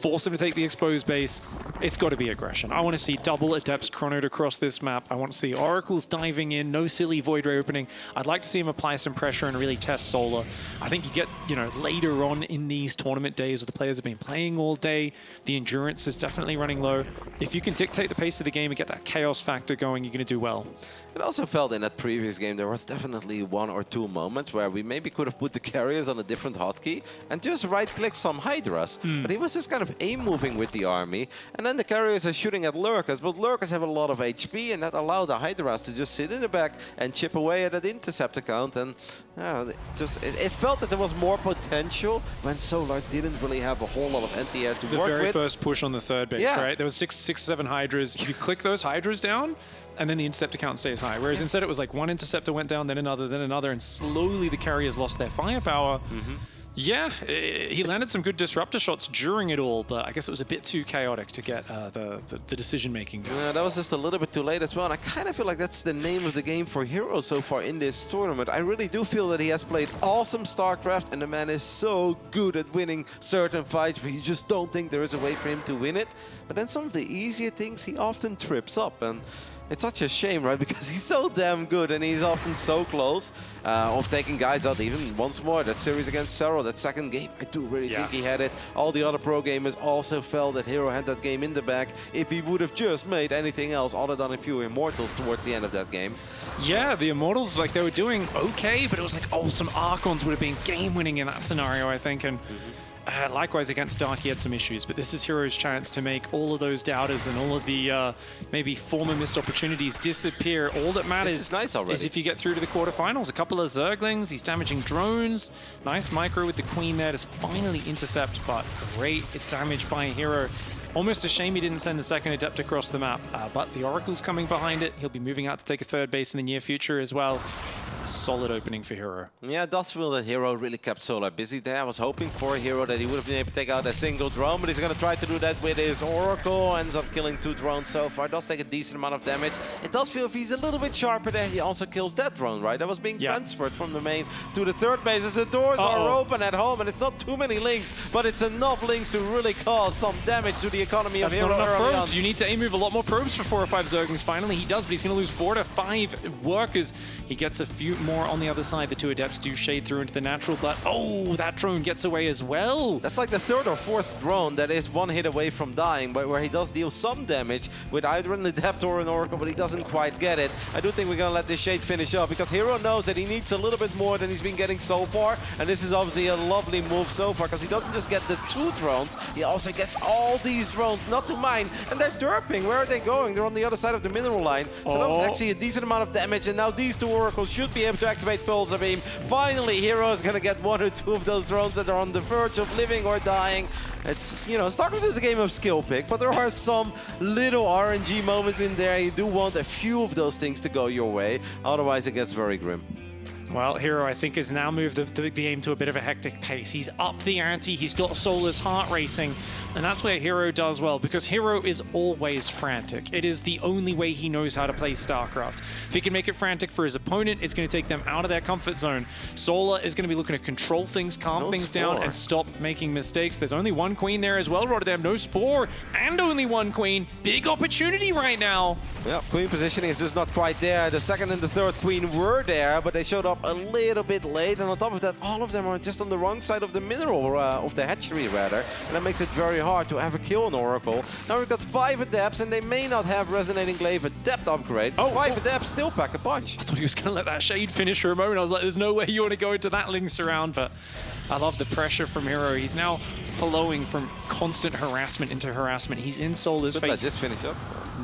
force him to take the exposed base. It's got to be aggression. I want to see double Adepts chronoed across this map. I want to see Oracles diving in, no silly Void Ray opening. I'd like to see him apply some pressure and really test Solar. I think you get, you know, later on in these tournament days where the players have been playing all day, the endurance is definitely running low. If you can dictate the pace of the game and get that chaos factor going, you're going to do well. It also felt in that previous game there was definitely 1 or 2 moments where we maybe could have put the carriers on a different hotkey and just right-click some Hydras. But he was just kind of aim-moving with the army, and then the carriers are shooting at Lurkers, but Lurkers have a lot of HP, and that allowed the Hydras to just sit in the back and chip away at that intercept account. And it felt that there was more potential when Solar didn't really have a whole lot of anti-air to work with. The very first push on the third base, right? There was 6 or 7 Hydras. If you click those Hydras down, and then the interceptor count stays high. Whereas instead it was like one interceptor went down, then another, and slowly the carriers lost their firepower. Yeah, he landed some good disruptor shots during it all, but I guess it was a bit too chaotic to get the decision-making going. Yeah, that was just a little bit too late as well, and I kind of feel like that's the name of the game for herO so far in this tournament. I really do feel that he has played awesome StarCraft, and the man is so good at winning certain fights where you just don't think there is a way for him to win it. But then some of the easier things he often trips up, and it's such a shame, right? Because he's so damn good and he's often so close of taking guys out. Even once more, that series against herO, that second game, I do really think he had it. All the other pro gamers also felt that herO had that game in the bag if he would have just made anything else other than a few Immortals towards the end of that game. Yeah, the Immortals, like, they were doing okay, but it was like, oh, some Archons would have been game-winning in that scenario, I think. And likewise, against Dark, he had some issues, but this is herO's chance to make all of those doubters and all of the maybe former missed opportunities disappear. All that matters is if you get through to the quarterfinals. A couple of Zerglings, he's damaging drones. Nice micro with the Queen there to finally intercept, but great damage by herO. Almost a shame he didn't send the second Adept across the map, but the Oracle's coming behind it. He'll be moving out to take a third base in the near future as well. A solid opening for herO. Yeah, it does feel that herO really kept Solar busy there. I was hoping for herO that he would have been able to take out a single drone, but he's going to try to do that with his Oracle. Ends up killing 2 drones so far. Does take a decent amount of damage. It does feel if he's a little bit sharper there, he also kills that drone, right? That was being transferred from the main to the third base as the doors are open at home, and it's not too many links, but it's enough links to really cause some damage to the economy of herO. Not enough probes. You need to move a lot more probes for 4 or 5 Zerglings. Finally, he does, but he's going to lose 4 to 5 workers. He gets a few more on the other side. The 2 Adepts do shade through into the natural, but oh, that drone gets away as well. That's like the 3rd or 4th drone that is 1 hit away from dying, but where he does deal some damage with either an Adept or an Oracle, but he doesn't quite get it. I do think we're going to let this shade finish up because herO knows that he needs a little bit more than he's been getting so far, and this is obviously a lovely move so far because he doesn't just get the 2 drones, he also gets all these drones, not to mine, and they're derping. Where are they going? They're on the other side of the mineral line, so that was actually a decent amount of damage, and now these 2 Oracles should be able to activate Pulsar Beam. Finally, herO is going to get 1 or 2 of those drones that are on the verge of living or dying. It's, you know, StarCraft is a game of skill pick, but there are some little RNG moments in there. You do want a few of those things to go your way, otherwise it gets very grim. Well, herO, I think, has now moved the game to a bit of a hectic pace. He's upped the ante, he's got Solar's heart racing, and that's where herO does well, because herO is always frantic. It is the only way he knows how to play StarCraft. If he can make it frantic for his opponent, it's going to take them out of their comfort zone. Solar is going to be looking to control things, calm things down, and stop making mistakes. There's only 1 Queen there as well, Rotterdam. No Spore, and only 1 Queen. Big opportunity right now. Yeah, Queen positioning is just not quite there. The 2nd and the 3rd Queen were there, but they showed up a little bit late, and on top of that, all of them are just on the wrong side of the mineral, of the hatchery rather, and that makes it very hard to ever kill an Oracle. Now we've got 5 Adepts, and they may not have Resonating Glaive Adept upgrade. 5 Adepts still pack a punch. I thought he was going to let that shade finish for a moment. I was like, there's no way you want to go into that Lynx around, but I love the pressure from herO. He's now flowing from constant harassment into harassment. He's in Solar's face. Just finish up.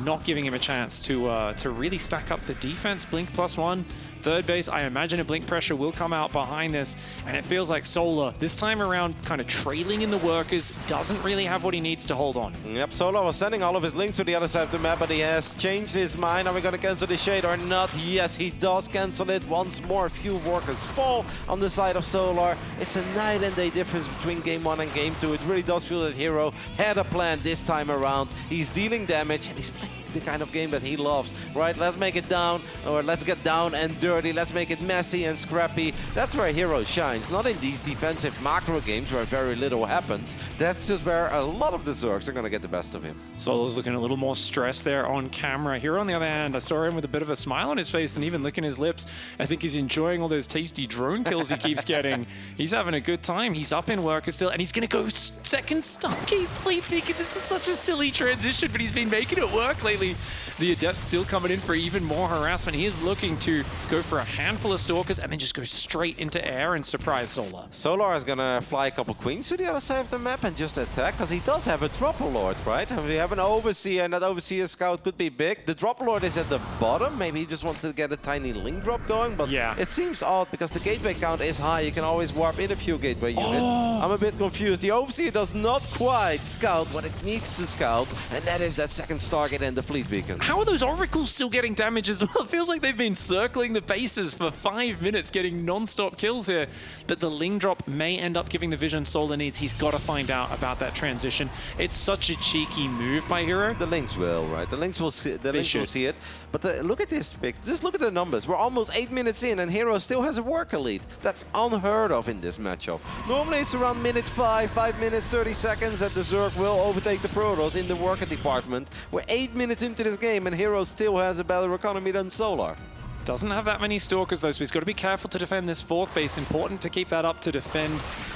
Not giving him a chance to really stack up the defense. Blink +1. Third base, I imagine a blink pressure will come out behind this, and it feels like Solar, this time around, kind of trailing in the workers, doesn't really have what he needs to hold on. Yep, Solar was sending all of his links to the other side of the map, but he has changed his mind. Are we going to cancel the shade or not? Yes, he does cancel it. Once more, a few workers fall on the side of Solar. It's a night and day difference between Game 1 and Game 2. It really does feel that herO had a plan this time around. He's dealing damage, and he's playing the kind of game that he loves, right? Let's make it down, or let's get down and dirty. Let's make it messy and scrappy. That's where herO shines, not in these defensive macro games where very little happens. That's just where a lot of the Zergs are going to get the best of him. Solo's looking a little more stressed there on camera. herO, on the other hand, I saw him with a bit of a smile on his face and even licking his lips. I think he's enjoying all those tasty drone kills he keeps getting. He's having a good time. He's up in worker still, and he's going to go second Stargate Fleet Beacon. This is such a silly transition, but he's been making it work lately. The Adept's still coming in for even more harassment. He is looking to go for a handful of Stalkers and then just go straight into air and surprise Solar. Solar is going to fly a couple Queens to the other side of the map and just attack, because he does have a Dropper Lord, right? And we have an Overseer, and that Overseer scout could be big. The Dropper Lord is at the bottom. Maybe he just wanted to get a tiny link drop going, but yeah, it seems odd because the gateway count is high. You can always warp in a few gateway units. I'm a bit confused. The Overseer does not quite scout what it needs to scout, and that is that second Stargate and the Fleet Beacon. How are those Oracles still getting damage as well? It feels like they've been circling the bases for 5 minutes, getting non-stop kills here. But the Ling Drop may end up giving the vision Solar needs. He's got to find out about that transition. It's such a cheeky move by herO. The Lynx will, right? The Lynx will see, will see it. But look at this pick. Just look at the numbers. We're almost 8 minutes in, and herO still has a worker lead. That's unheard of in this matchup. Normally it's around minute 5 minutes, 30 seconds, that the Zerg will overtake the Protoss in the worker department. We're 8 minutes into this game, and herO still has a better economy than Solar. Doesn't have that many Stalkers though, so he's got to be careful to defend this fourth base. Important to keep that up to defend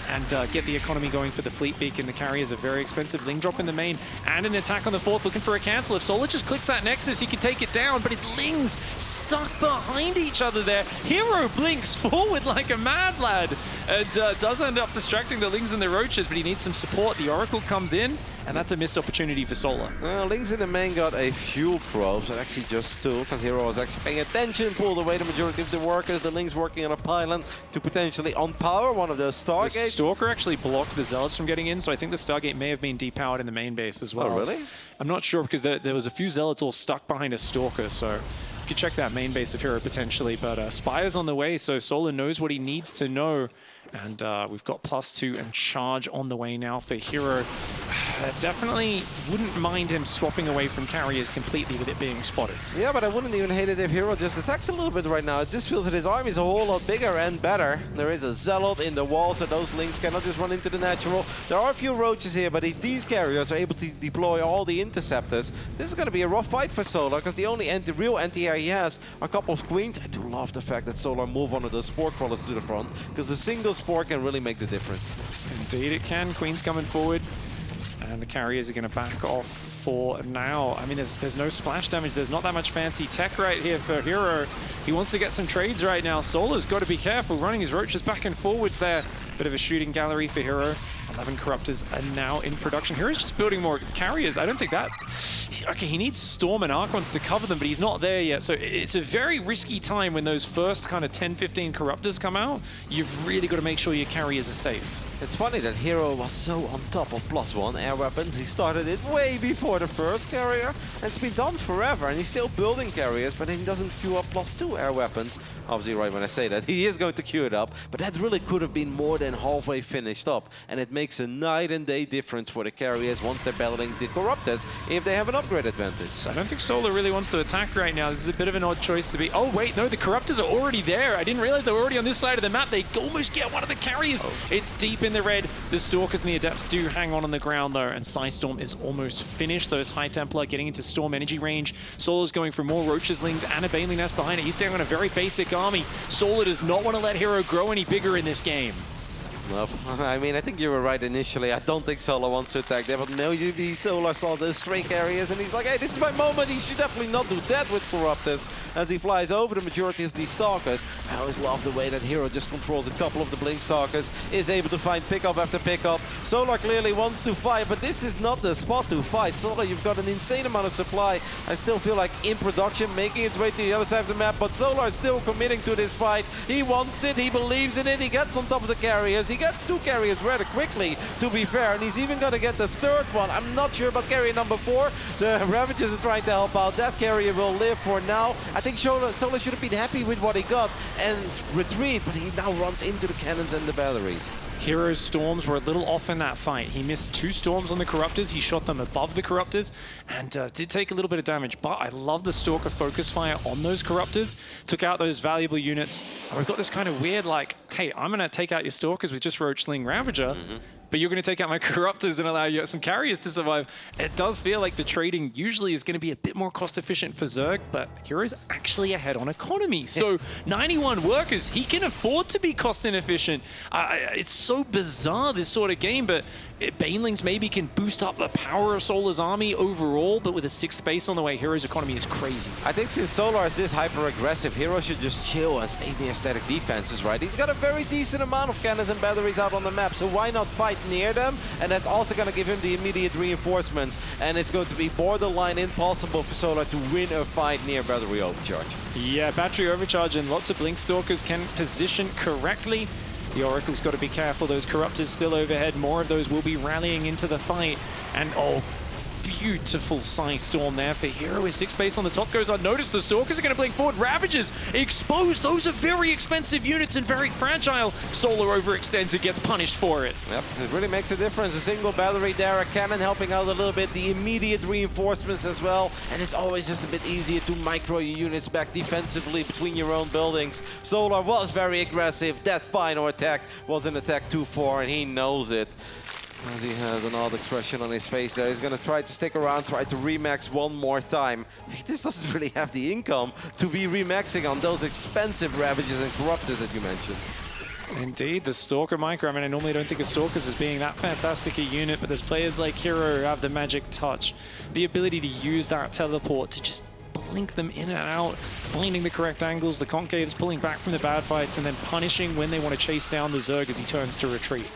and get the economy going for the Fleet Beacon. The carry is a very expensive Ling Drop in the main and an attack on the fourth, looking for a cancel. If Solar just clicks that Nexus, he can take it down, but his Lings stuck behind each other there. herO blinks forward like a mad lad and does end up distracting the Lings and the Roaches, but he needs some support. The Oracle comes in, and that's a missed opportunity for Solar. Lings in the main got a few probes, and actually just 2, because herO is actually paying attention, pulled away the majority of the workers. The Lings working on a pylon to potentially unpower one of those Stargates. The Stalker actually blocked the Zealots from getting in, so I think the Stargate may have been depowered in the main base as well. Oh, really? I'm not sure, because there was a few Zealots all stuck behind a Stalker, so you could check that main base of herO potentially. But Spire's on the way, so Solar knows what he needs to know. And we've got +2 and charge on the way now for herO. Definitely wouldn't mind him swapping away from carriers completely with it being spotted. Yeah, but I wouldn't even hate it if herO just attacks a little bit right now. It just feels that his army is a whole lot bigger and better. There is a Zealot in the wall, so those Lings cannot just run into the natural. There are a few Roaches here, but if these carriers are able to deploy all the Interceptors, this is going to be a rough fight for Solar, because the only real anti-air he has are a couple of Queens. I do love the fact that Solar move one of those Spore Crawlers to the front, because the single Spore can really make the difference. Indeed it can. Queen's coming forward. And the carriers are going to back off for now. I mean, there's no splash damage. There's not that much fancy tech right here for herO. He wants to get some trades right now. Solar's got to be careful, running his Roaches back and forwards there. Bit of a shooting gallery for herO. 11 Corruptors are now in production. herO's just building more carriers. I don't think that... Okay, he needs Storm and Archons to cover them, but he's not there yet. So it's a very risky time when those first kind of 10, 15 Corruptors come out. You've really got to make sure your carriers are safe. It's funny that herO was so on top of +1 air weapons. He started it way before the first carrier, and it's been done forever, and he's still building carriers, but he doesn't queue up +2 air weapons. Obviously, right when I say that, he is going to queue it up, but that really could have been more than halfway finished up, and it makes a night and day difference for the carriers once they're battling the Corruptors if they have an upgrade advantage. I don't think Solar really wants to attack right now. This is a bit of an odd choice to be... Oh, wait, no, the Corruptors are already there. I didn't realize they were already on this side of the map. They almost get one of the carriers. Oh. It's deep in the red. The Stalkers and the Adepts do hang on the ground, though, and Psystorm is almost finished. Those High Templar getting into Storm energy range. Solar's going for more Roaches, Lings, and a Baneling Nest behind it. He's down on a very basic army. Solar does not want to let herO grow any bigger in this game. Well, I mean, I think you were right initially. I don't think Solar wants to attack there, but maybe Solar saw the stray carriers and he's like, hey, this is my moment. He should definitely not do that with Corruptors as he flies over the majority of these Stalkers. I always love the way that herO just controls a couple of the Blink Stalkers, is able to find pickup after pickup. Solar clearly wants to fight, but this is not the spot to fight. Solar, you've got an insane amount of supply. I still feel like in production, making its way to the other side of the map, but Solar is still committing to this fight. He wants it, he believes in it, he gets on top of the carriers. He gets 2 carriers rather quickly, to be fair, and he's even going to get the 3rd one. I'm not sure about carrier number 4. The Ravagers are trying to help out. That carrier will live for now. I think Solar should have been happy with what he got and retreat, but he now runs into the cannons and the batteries. herO's storms were a little off in that fight. He missed 2 storms on the Corruptors. He shot them above the Corruptors and did take a little bit of damage. But I love the Stalker focus fire on those Corruptors. Took out those valuable units. And we've got this kind of weird like, hey, I'm going to take out your Stalkers with just Roach Sling Ravager. But you're going to take out my Corruptors and allow you some carriers to survive. It does feel like the trading usually is going to be a bit more cost efficient for Zerg, but herO's actually ahead on economy. So 91 workers, he can afford to be cost inefficient. It's so bizarre, this sort of game, but Banelings maybe can boost up the power of Solar's army overall, but with a 6th base on the way, herO's economy is crazy. I think since Solar is this hyper-aggressive, herO should just chill and stay near static defenses, right? He's got a very decent amount of cannons and batteries out on the map, so why not fight near them? And that's also going to give him the immediate reinforcements, and it's going to be borderline impossible for Solar to win a fight near battery overcharge. Yeah, battery overcharge and lots of Blink Stalkers can position correctly. The Oracle's got to be careful. Those Corruptors still overhead. More of those will be rallying into the fight. And oh, beautiful Psy Storm there for herO. His 6th base on the top goes unnoticed. The Stalkers are going to blink forward. Ravages exposed. Those are very expensive units and very fragile. Solar overextends and gets punished for it. Yep, it really makes a difference. A single battery there, a cannon helping out a little bit. The immediate reinforcements as well. And it's always just a bit easier to micro your units back defensively between your own buildings. Solar was very aggressive. That final attack was an attack 2-4, and he knows it. As he has an odd expression on his face there. He's going to try to stick around, try to remax one more time. He just doesn't really have the income to be remaxing on those expensive Ravages and Corruptors that you mentioned. Indeed, the Stalker micro. I mean, I normally don't think of Stalkers as being that fantastic a unit, but there's players like herO who have the magic touch. The ability to use that teleport to just blink them in and out, finding the correct angles, the Concaves pulling back from the bad fights, and then punishing when they want to chase down the Zerg as he turns to retreat.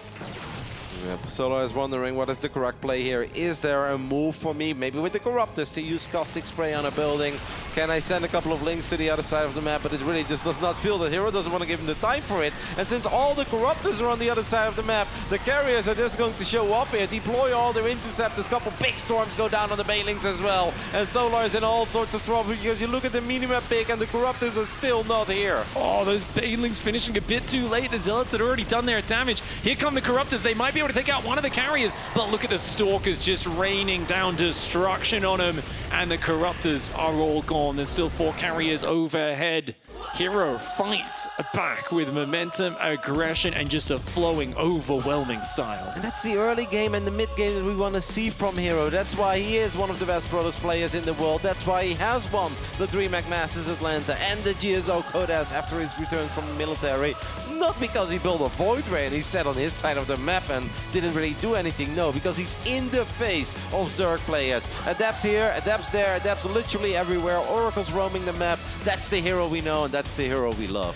Yep. Solar is wondering what is the correct play here. Is there a move for me, maybe with the Corruptors, to use Caustic Spray on a building? Can I send a couple of links to the other side of the map? But it really just does not feel that herO doesn't want to give him the time for it. And since all the Corruptors are on the other side of the map, the carriers are just going to show up here, deploy all their interceptors, couple big storms go down on the Banelings as well. And Solar is in all sorts of trouble because you look at the minimap pick and the Corruptors are still not here. Oh, those Banelings finishing a bit too late. The Zealots had already done their damage. Here come the Corruptors. They might be able to take out one of the carriers, but look at the Stalkers just raining down destruction on them, and the Corruptors are all gone. There's still 4 carriers overhead. herO fights back with momentum, aggression, and just a flowing, overwhelming style. And that's the early game and the mid game that we want to see from herO. That's why he is one of the best Protoss players in the world. That's why he has won the DreamHack Masters Atlanta and the GSO Codas after his return from the military. Not because he built a Void Ray and he sat on his side of the map and didn't really do anything. No, because he's in the face of Zerg players. Adapts here, adapts there, adapts literally everywhere. Oracle's roaming the map. That's the herO we know, and that's the herO we love.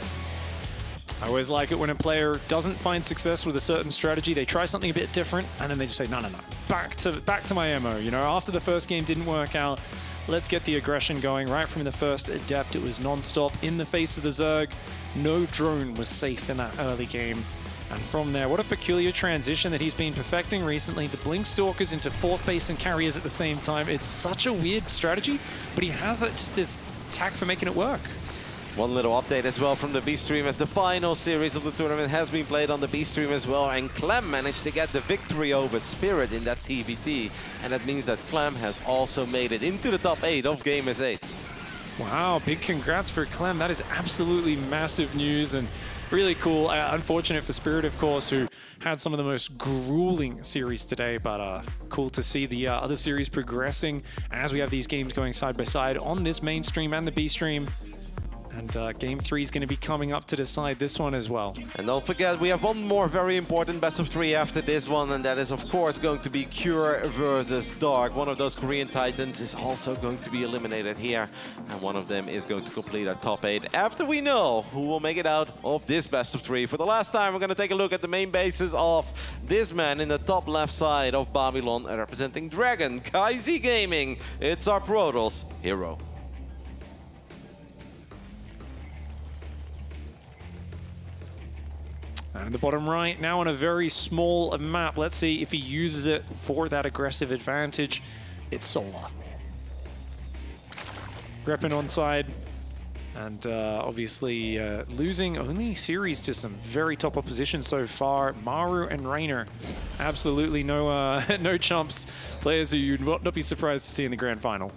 I always like it when a player doesn't find success with a certain strategy. They try something a bit different, and then they just say, no. Back to my MO. You know, after the first game didn't work out, let's get the aggression going. Right from the first Adept, it was non-stop in the face of the Zerg. No drone was safe in that early game. And from there, what a peculiar transition that he's been perfecting recently. The Blink Stalkers into 4th base and carriers at the same time. It's such a weird strategy, but he has just this tack for making it work. One little update as well from the B stream, as the final series of the tournament has been played on the B stream as well, and Clem managed to get the victory over Spirit in that TVT, and that means that Clem has also made it into the top 8 of Gamers8. Wow, big congrats for Clem. That is absolutely massive news and really cool. Unfortunate for Spirit, of course, who had some of the most grueling series today, but cool to see the other series progressing as we have these games going side by side on this main stream and the B stream. And Game 3 is going to be coming up to decide this one as well. And don't forget, we have one more very important best of 3 after this one, and that is, of course, going to be Cure versus Dark. One of those Korean Titans is also going to be eliminated here, and one of them is going to complete our top 8 after we know who will make it out of this best of 3. For the last time, we're going to take a look at the main bases of this man in the top left side of Babylon, representing Dragon, Kaizi Gaming. It's our Protoss herO. And in the bottom right, now on a very small map. Let's see if he uses it for that aggressive advantage. It's Solar. Reppin on side. And obviously losing only series to some very top opposition so far. Maru and Rainer, absolutely no no chumps. Players who you'd not be surprised to see in the grand final.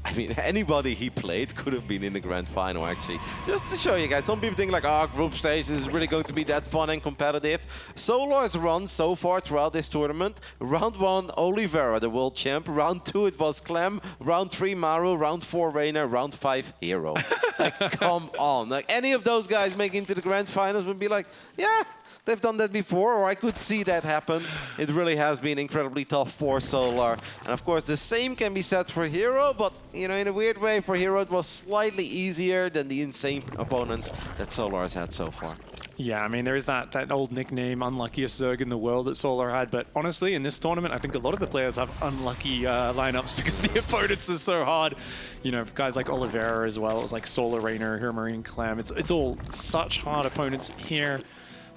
I mean, anybody he played could have been in the grand final, actually. Just to show you guys, some people think like, oh, group stage is really going to be that fun and competitive. Solar's run so far throughout this tournament. Round 1, Oliveira, the world champ. Round 2, it was Clem. Round 3, Maru. Round 4, Rainer. Round 5, herO. Like, come on. Like, any of those guys making it to the grand finals would be like, yeah, they've done that before, or I could see that happen. It really has been incredibly tough for Solar. And of course, the same can be said for herO, but, you know, in a weird way, for herO, it was slightly easier than the insane opponents that Solar has had so far. Yeah, I mean, there is that old nickname, unluckiest Zerg in the world that Solar had. But honestly, in this tournament, I think a lot of the players have unlucky lineups because the opponents are so hard. You know, guys like Oliveira as well. It was like Solar, Rainer, herMarine, Clem. It's all such hard opponents here.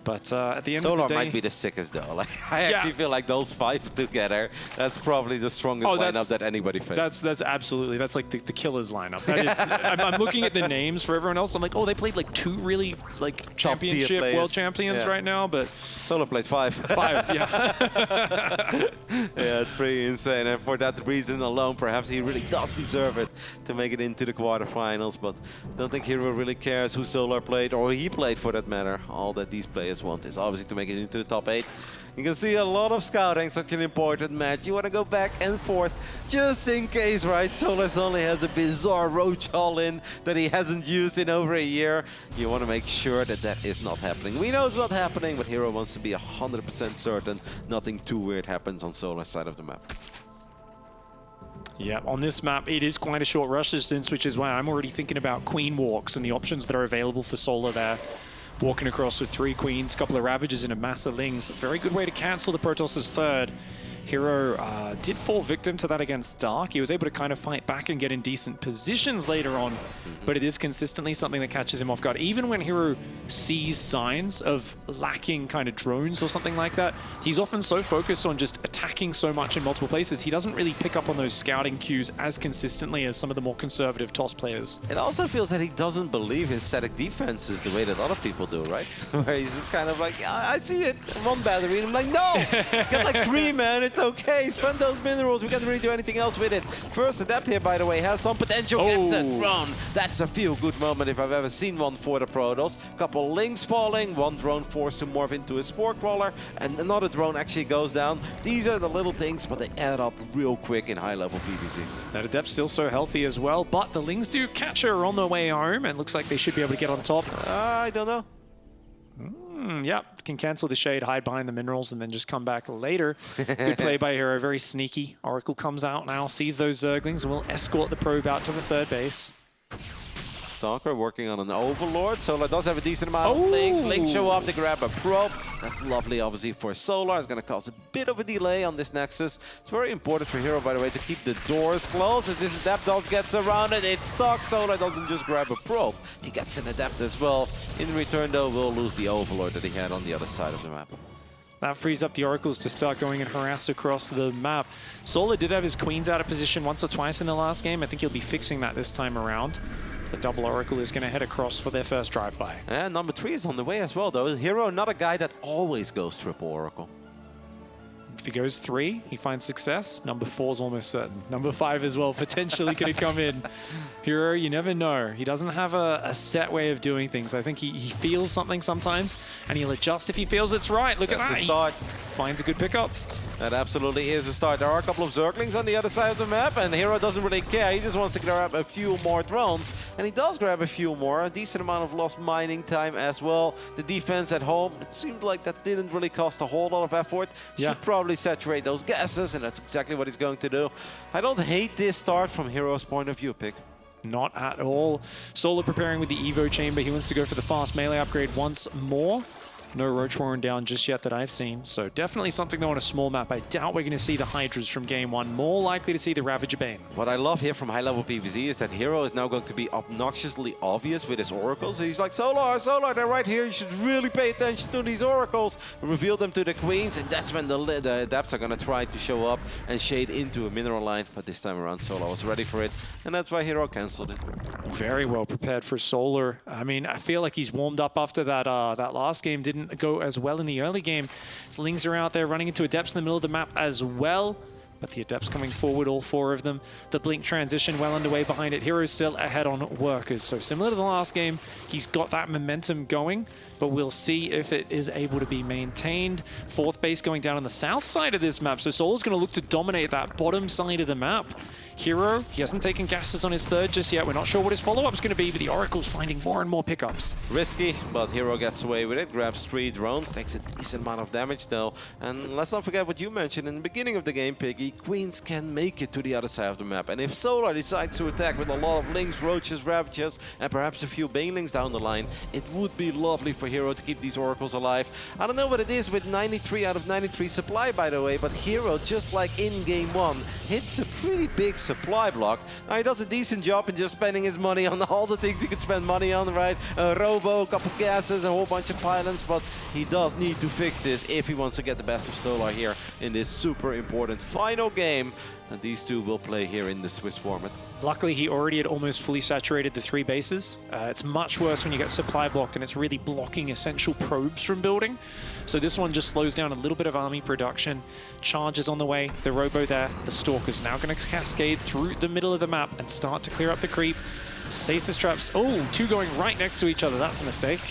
But at the end Solar of the day... might be the sickest, though. Like, I actually feel like those 5 together, that's probably the strongest lineup that anybody faced. That's absolutely, that's like the killer's lineup. That is, I'm looking at the names for everyone else. I'm like, oh, they played like 2 really like championship world champions right now, but... Solar played 5. 5, yeah. Yeah, it's pretty insane. And for that reason alone, perhaps he really does deserve it to make it into the quarterfinals. But I don't think herO really cares who Solar played, or he played for that matter. All that these players want is obviously to make it into the top 8. You can see a lot of scouting, such an important match. You want to go back and forth just in case, right? Solas only has a bizarre roach all-in that he hasn't used in over a year. You want to make sure that that is not happening. We know it's not happening, but herO wants to be 100% certain nothing too weird happens on Solar's side of the map. Yeah, on this map, it is quite a short rush distance, which is why I'm already thinking about queen walks and the options that are available for Solar there. Walking across with 3 queens, a couple of Ravagers and a mass of Lings. A very good way to cancel the Protoss' third. herO did fall victim to that against Dark. He was able to kind of fight back and get in decent positions later on, but it is consistently something that catches him off guard. Even when herO sees signs of lacking kind of drones or something like that, he's often so focused on just attacking so much in multiple places, he doesn't really pick up on those scouting cues as consistently as some of the more conservative TOS players. It also feels that he doesn't believe his static defense is the way that other people do, right? Where he's just kind of like, yeah, I see it, 1 battery, and I'm like, no! Get like 3, man, it's okay, spend those minerals, we can't really do anything else with it. First Adept here, by the way, has some potential. Gets it thrown. That's a feel-good moment if I've ever seen one for the Protoss. Couple Lings falling, 1 drone forced to morph into a Spore Crawler, and another drone actually goes down. These are the little things, but they add up real quick in high-level PvZ. That Adept's still so healthy as well, but the Lings do catch her on their way home, and looks like they should be able to get on top. I don't know. Yep, can cancel the Shade, hide behind the minerals, and then just come back later. Good play by herO, very sneaky. Oracle comes out now, sees those Zerglings, and will escort the probe out to the 3rd base. Stalker working on an Overlord. Solar does have a decent amount of Link. Link show up to grab a probe. That's lovely, obviously, for Solar. It's going to cause a bit of a delay on this Nexus. It's very important for herO, by the way, to keep the doors closed. As this Adept does get surrounded, it's stuck. Solar doesn't just grab a probe. He gets an Adept as well. In return, though, we'll lose the Overlord that he had on the other side of the map. That frees up the Oracles to start going and harass across the map. Solar did have his Queens out of position once or twice in the last game. I think he'll be fixing that this time around. The double Oracle is going to head across for their first drive-by. And number 3 is on the way as well, though. herO, not a guy that always goes triple Oracle. If he goes 3, he finds success. Number 4 is almost certain. Number 5 as well, potentially could have come in. herO, you never know. He doesn't have a set way of doing things. I think he feels something sometimes, and he'll adjust if he feels it's right. Look at that. He finds a good pickup. That absolutely is a start. There are a couple of Zerglings on the other side of the map, and herO doesn't really care. He just wants to grab a few more drones, and he does grab a few more. A decent amount of lost mining time as well. The defense at home, it seemed like that didn't really cost a whole lot of effort. Should probably saturate those gases, and that's exactly what he's going to do. I don't hate this start from herO's point of view, Pick. Not at all. Solar preparing with the Evo chamber. He wants to go for the fast melee upgrade once more. No Roach Warren down just yet that I've seen. So definitely something though on a small map. I doubt we're going to see the Hydras from game 1. More likely to see the Ravager Bane. What I love here from high-level PvZ is that herO is now going to be obnoxiously obvious with his oracles. So he's like, Solar, they're right here. You should really pay attention to these oracles. Reveal them to the queens, and that's when the Adepts are going to try to show up and shade into a mineral line. But this time around, Solar was ready for it, and that's why herO cancelled it. Very well prepared for Solar. I mean, I feel like he's warmed up after that that last game. Didn't go as well in the early game. So Lings are out there running into Adepts in the middle of the map as well. But the Adepts coming forward, all 4 of them. The Blink transition well underway behind it. herO's still ahead on Workers. So similar to the last game, he's got that momentum going, but we'll see if it is able to be maintained. 4th base going down on the south side of this map. So Solar's going to look to dominate that bottom side of the map. herO, he hasn't taken gases on his 3rd just yet. We're not sure what his follow-up's going to be, but the Oracle's finding more and more pickups. Risky, but herO gets away with it. Grabs 3 drones, takes a decent amount of damage though. And let's not forget what you mentioned in the beginning of the game, Piggy. Queens can make it to the other side of the map. And if Solar decides to attack with a lot of Lings, Roaches, Ravagers, and perhaps a few Banelings down the line, it would be lovely for herO to keep these Oracles alive. I don't know what it is with 93 out of 93 supply, by the way, but herO, just like in game 1, hits a pretty big supply block. Now, he does a decent job in just spending his money on all the things he could spend money on, right? A Robo, a couple gases, a whole bunch of pylons, but he does need to fix this if he wants to get the best of Solar here in this super important final game that these two will play here in the Swiss format. Luckily, he already had almost fully saturated the 3 bases. It's much worse when you get supply blocked and it's really blocking essential probes from building. So this one just slows down a little bit of army production. Charges on the way, the Robo there. The Stalker's now going to cascade through the middle of the map and start to clear up the creep. Stasis traps. Oh, 2 going right next to each other. That's a mistake.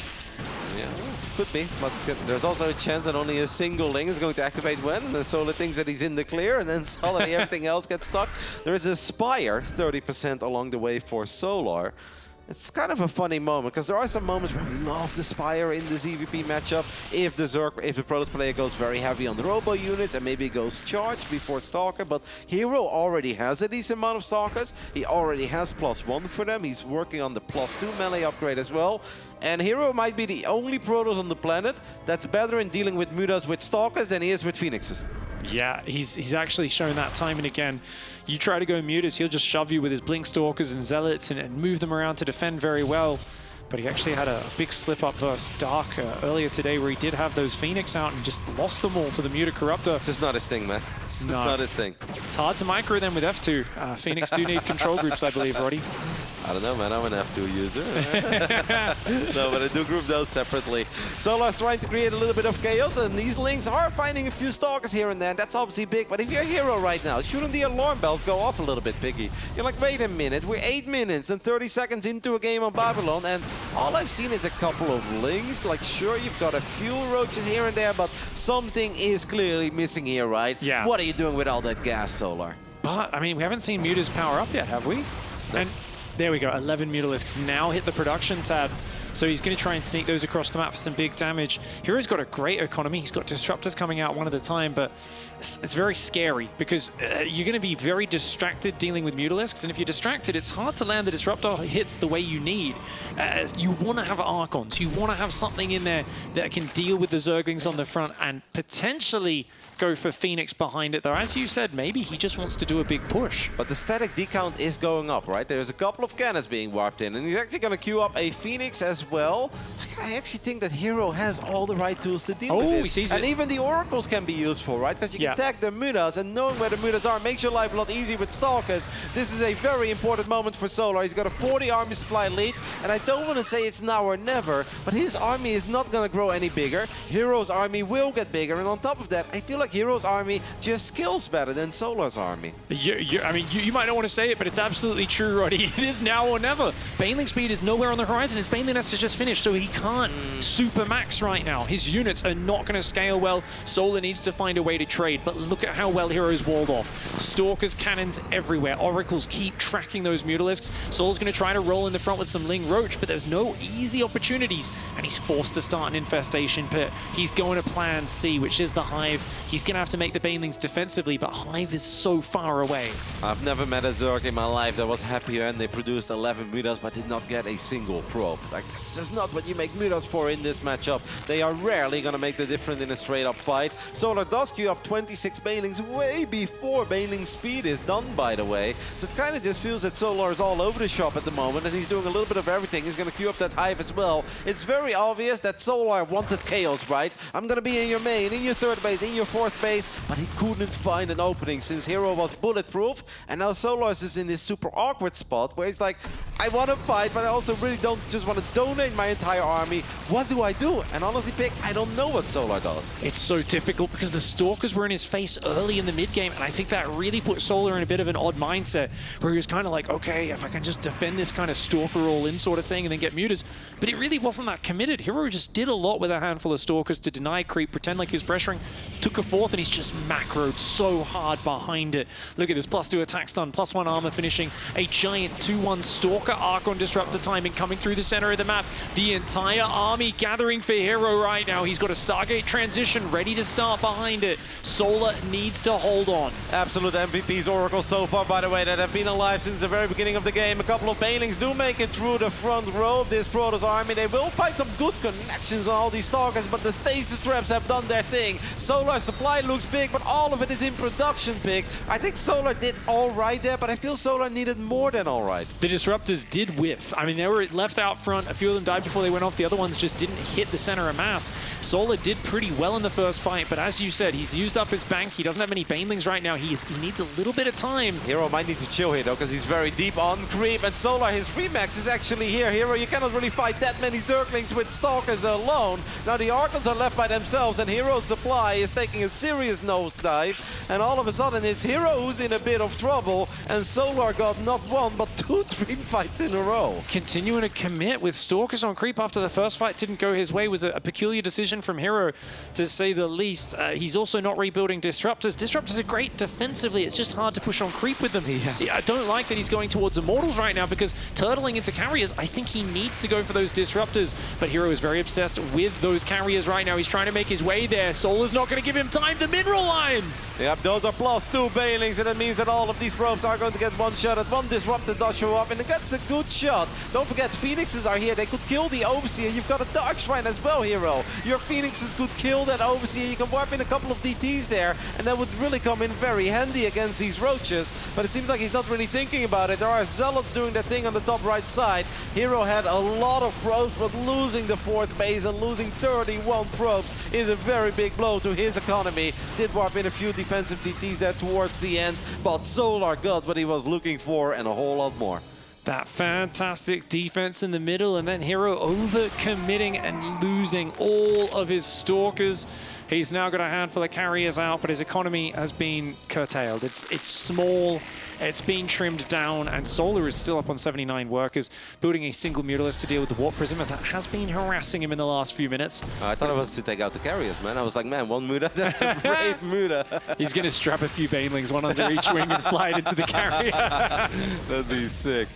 Yeah, could be, but there's also a chance that only a single Ling is going to activate when the Solar thinks that he's in the clear, and then suddenly everything else gets stuck. There is a Spire, 30% along the way for Solar. It's kind of a funny moment, because there are some moments where we love the Spire in this EVP matchup. If the Protoss player goes very heavy on the Robo units and maybe goes charge before Stalker, but herO already has a decent amount of Stalkers. He already has +1 for them. He's working on the +2 melee upgrade as well. And herO might be the only Protoss on the planet that's better in dealing with Mutas with Stalkers than he is with Phoenixes. Yeah, he's actually shown that time and again. You try to go Mutas, he'll just shove you with his Blink Stalkers and Zealots and move them around to defend very well. But he actually had a big slip-up versus Dark earlier today where he did have those Phoenix out and just lost them all to the Muta Corruptor. This is not his thing, man. This is not his thing. It's hard to micro them with F2. Phoenix do need control groups, I believe, Roddy. I don't know, man. I'm an F2 user. No, but I do group those separately. Solar's trying to create a little bit of chaos, and these Lings are finding a few Stalkers here and there. That's obviously big, but if you're herO right now, shouldn't the alarm bells go off a little bit, Piggy? You're like, wait a minute, we're 8 minutes and 30 seconds into a game on Babylon, and all I've seen is a couple of Lings. Like, sure, you've got a few Roaches here and there, but something is clearly missing here, right? Yeah. What are you doing with all that gas, Solar? But, I mean, we haven't seen Mutas power up yet, have we? No. And there we go, 11 Mutalisks now hit the production tab. So he's going to try and sneak those across the map for some big damage. herO's got a great economy. He's got Disruptors coming out one at a time, but it's very scary because you're going to be very distracted dealing with Mutalisks, and if you're distracted, it's hard to land the Disruptor hits the way you need. You want to have Archons. You want to have something in there that can deal with the Zerglings on the front and potentially go for Phoenix behind it, though. As you said, maybe he just wants to do a big push. But the static decount is going up, right? There's a couple of cannons being warped in, and he's actually going to queue up a Phoenix as well. I actually think that herO has all the right tools to deal with this. He sees and it. even the Oracles can be useful, right? Because you can tag the Mutas, and knowing where the Mutas are makes your life a lot easier with Stalkers. This is a very important moment for Solar. He's got a 40 army supply lead, and I don't want to say it's now or never, but his army is not going to grow any bigger. herO's army will get bigger, and on top of that, I feel like herO's army just skills better than Solar's army. I mean, you might not want to say it, but it's absolutely true, Roddy. It is now or never. Baneling speed is nowhere on the horizon. His Baneling nest has just finished, so he can't super max right now. His units are not going to scale well. Solar needs to find a way to trade, but look at how well herO's walled off. Stalkers, cannons everywhere. Oracles keep tracking those Mutalisks. Solar's going to try to roll in the front with some Ling Roach, but there's no easy opportunities, and he's forced to start an infestation pit. He's going to plan C, which is the Hive. He's going to have to make the Banelings defensively, but Hive is so far away. I've never met a Zerg in my life that was happier and they produced 11 Mutas but did not get a single probe. Like, That's just not what you make Mutas for in this matchup. They are rarely going to make the difference in a straight-up fight. Solar does queue up 26 Banelings way before Baneling speed is done, by the way. So it kind of just feels that Solar is all over the shop at the moment, and he's doing a little bit of everything. He's going to queue up that Hive as well. It's very obvious that Solar wanted Chaos, right? I'm going to be in your main, in your third base, in your fourth base, but he couldn't find an opening since herO was bulletproof, and now Solar is in this super awkward spot where he's like, I want to fight, but I also really don't just want to donate my entire army. What do I do? And honestly, Pick, I don't know what Solar does. It's so difficult because the Stalkers were in his face early in the mid-game, and I think that really put Solar in a bit of an odd mindset where he was kind of like, okay, if I can just defend this kind of Stalker all-in sort of thing and then get mutas. But it really wasn't that committed. herO just did a lot with a handful of Stalkers to deny creep, pretend like he was pressuring, took a fourth, and he's just macroed so hard behind it. Look at this, +2 attack stun, +1 armor finishing, a giant 2-1 Stalker Archon disruptor timing coming through the center of the map. The entire army gathering for herO right now. He's got a Stargate transition ready to start behind it. Solar needs to hold on. Absolute MVPs Oracle so far, by the way, that have been alive since the very beginning of the game. A couple of Banelings do make it through the front row of this Protoss army. They will find some good connections on all these Stalkers, but the stasis traps have done their thing. Solar supply looks big, but all of it is in production, Pick. I think Solar did all right there, but I feel Solar needed more than all right. The Disruptors did whiff. I mean, they were left out front. A few of them died before they went off. The other ones just didn't hit the center of mass. Solar did pretty well in the first fight, but as you said, he's used up his bank. He doesn't have many Banelings right now. He needs a little bit of time. herO might need to chill here, though, because he's very deep on creep. And Solar, his Remax is actually here. herO, you cannot really fight that many Zerglings with Stalkers alone. Now the Archons are left by themselves, and herO's supply is taking a serious nosedive. And all of a sudden, it's herO who's in a bit of trouble, and Solar got not one, but 2 dream fights in a row. Continuing to commit with Stalkers on creep after the first fight didn't go his way was a peculiar decision from herO, to say the least. He's also not rebuilding Disruptors. Disruptors are great defensively. It's just hard to push on creep with them. Yeah, I don't like that he's going towards Immortals right now because turtling into carriers, I think he needs to go for those Disruptors. But herO is very obsessed with those carriers right now. He's trying to make his way there. Solar's not going to give him time. The mineral line! Yep, those are +2 Banelings, and that means that all of these probes are going to get one shot at one Disruptor does show up, and it gets a good shot. Don't forget, Phoenixes are here. They could kill the Overseer. You've got a Dark Shrine as well, herO. Your Phoenixes could kill that Overseer. You can warp in a couple of DTs there, and that would really come in very handy against these roaches. But it seems like he's not really thinking about it. There are Zealots doing their thing on the top right side. herO had a lot of probes, but losing the fourth base and losing 31 probes is a very big blow to his economy. Did warp in a few defensive DTs there towards the end, but Solar got what he was looking for and a whole lot more. That fantastic defense in the middle, and then herO over-committing and losing all of his Stalkers. He's now got a handful of carriers out, but his economy has been curtailed. It's small, it's been trimmed down, and Solar is still up on 79 workers, building a single Mutalisk to deal with the Warp Prism, as that has been harassing him in the last few minutes. I thought it was to take out the carriers, man. I was like, man, one Muta, that's a great Muta. He's going to strap a few Banelings, one under each wing, and fly it into the carrier. That'd be sick.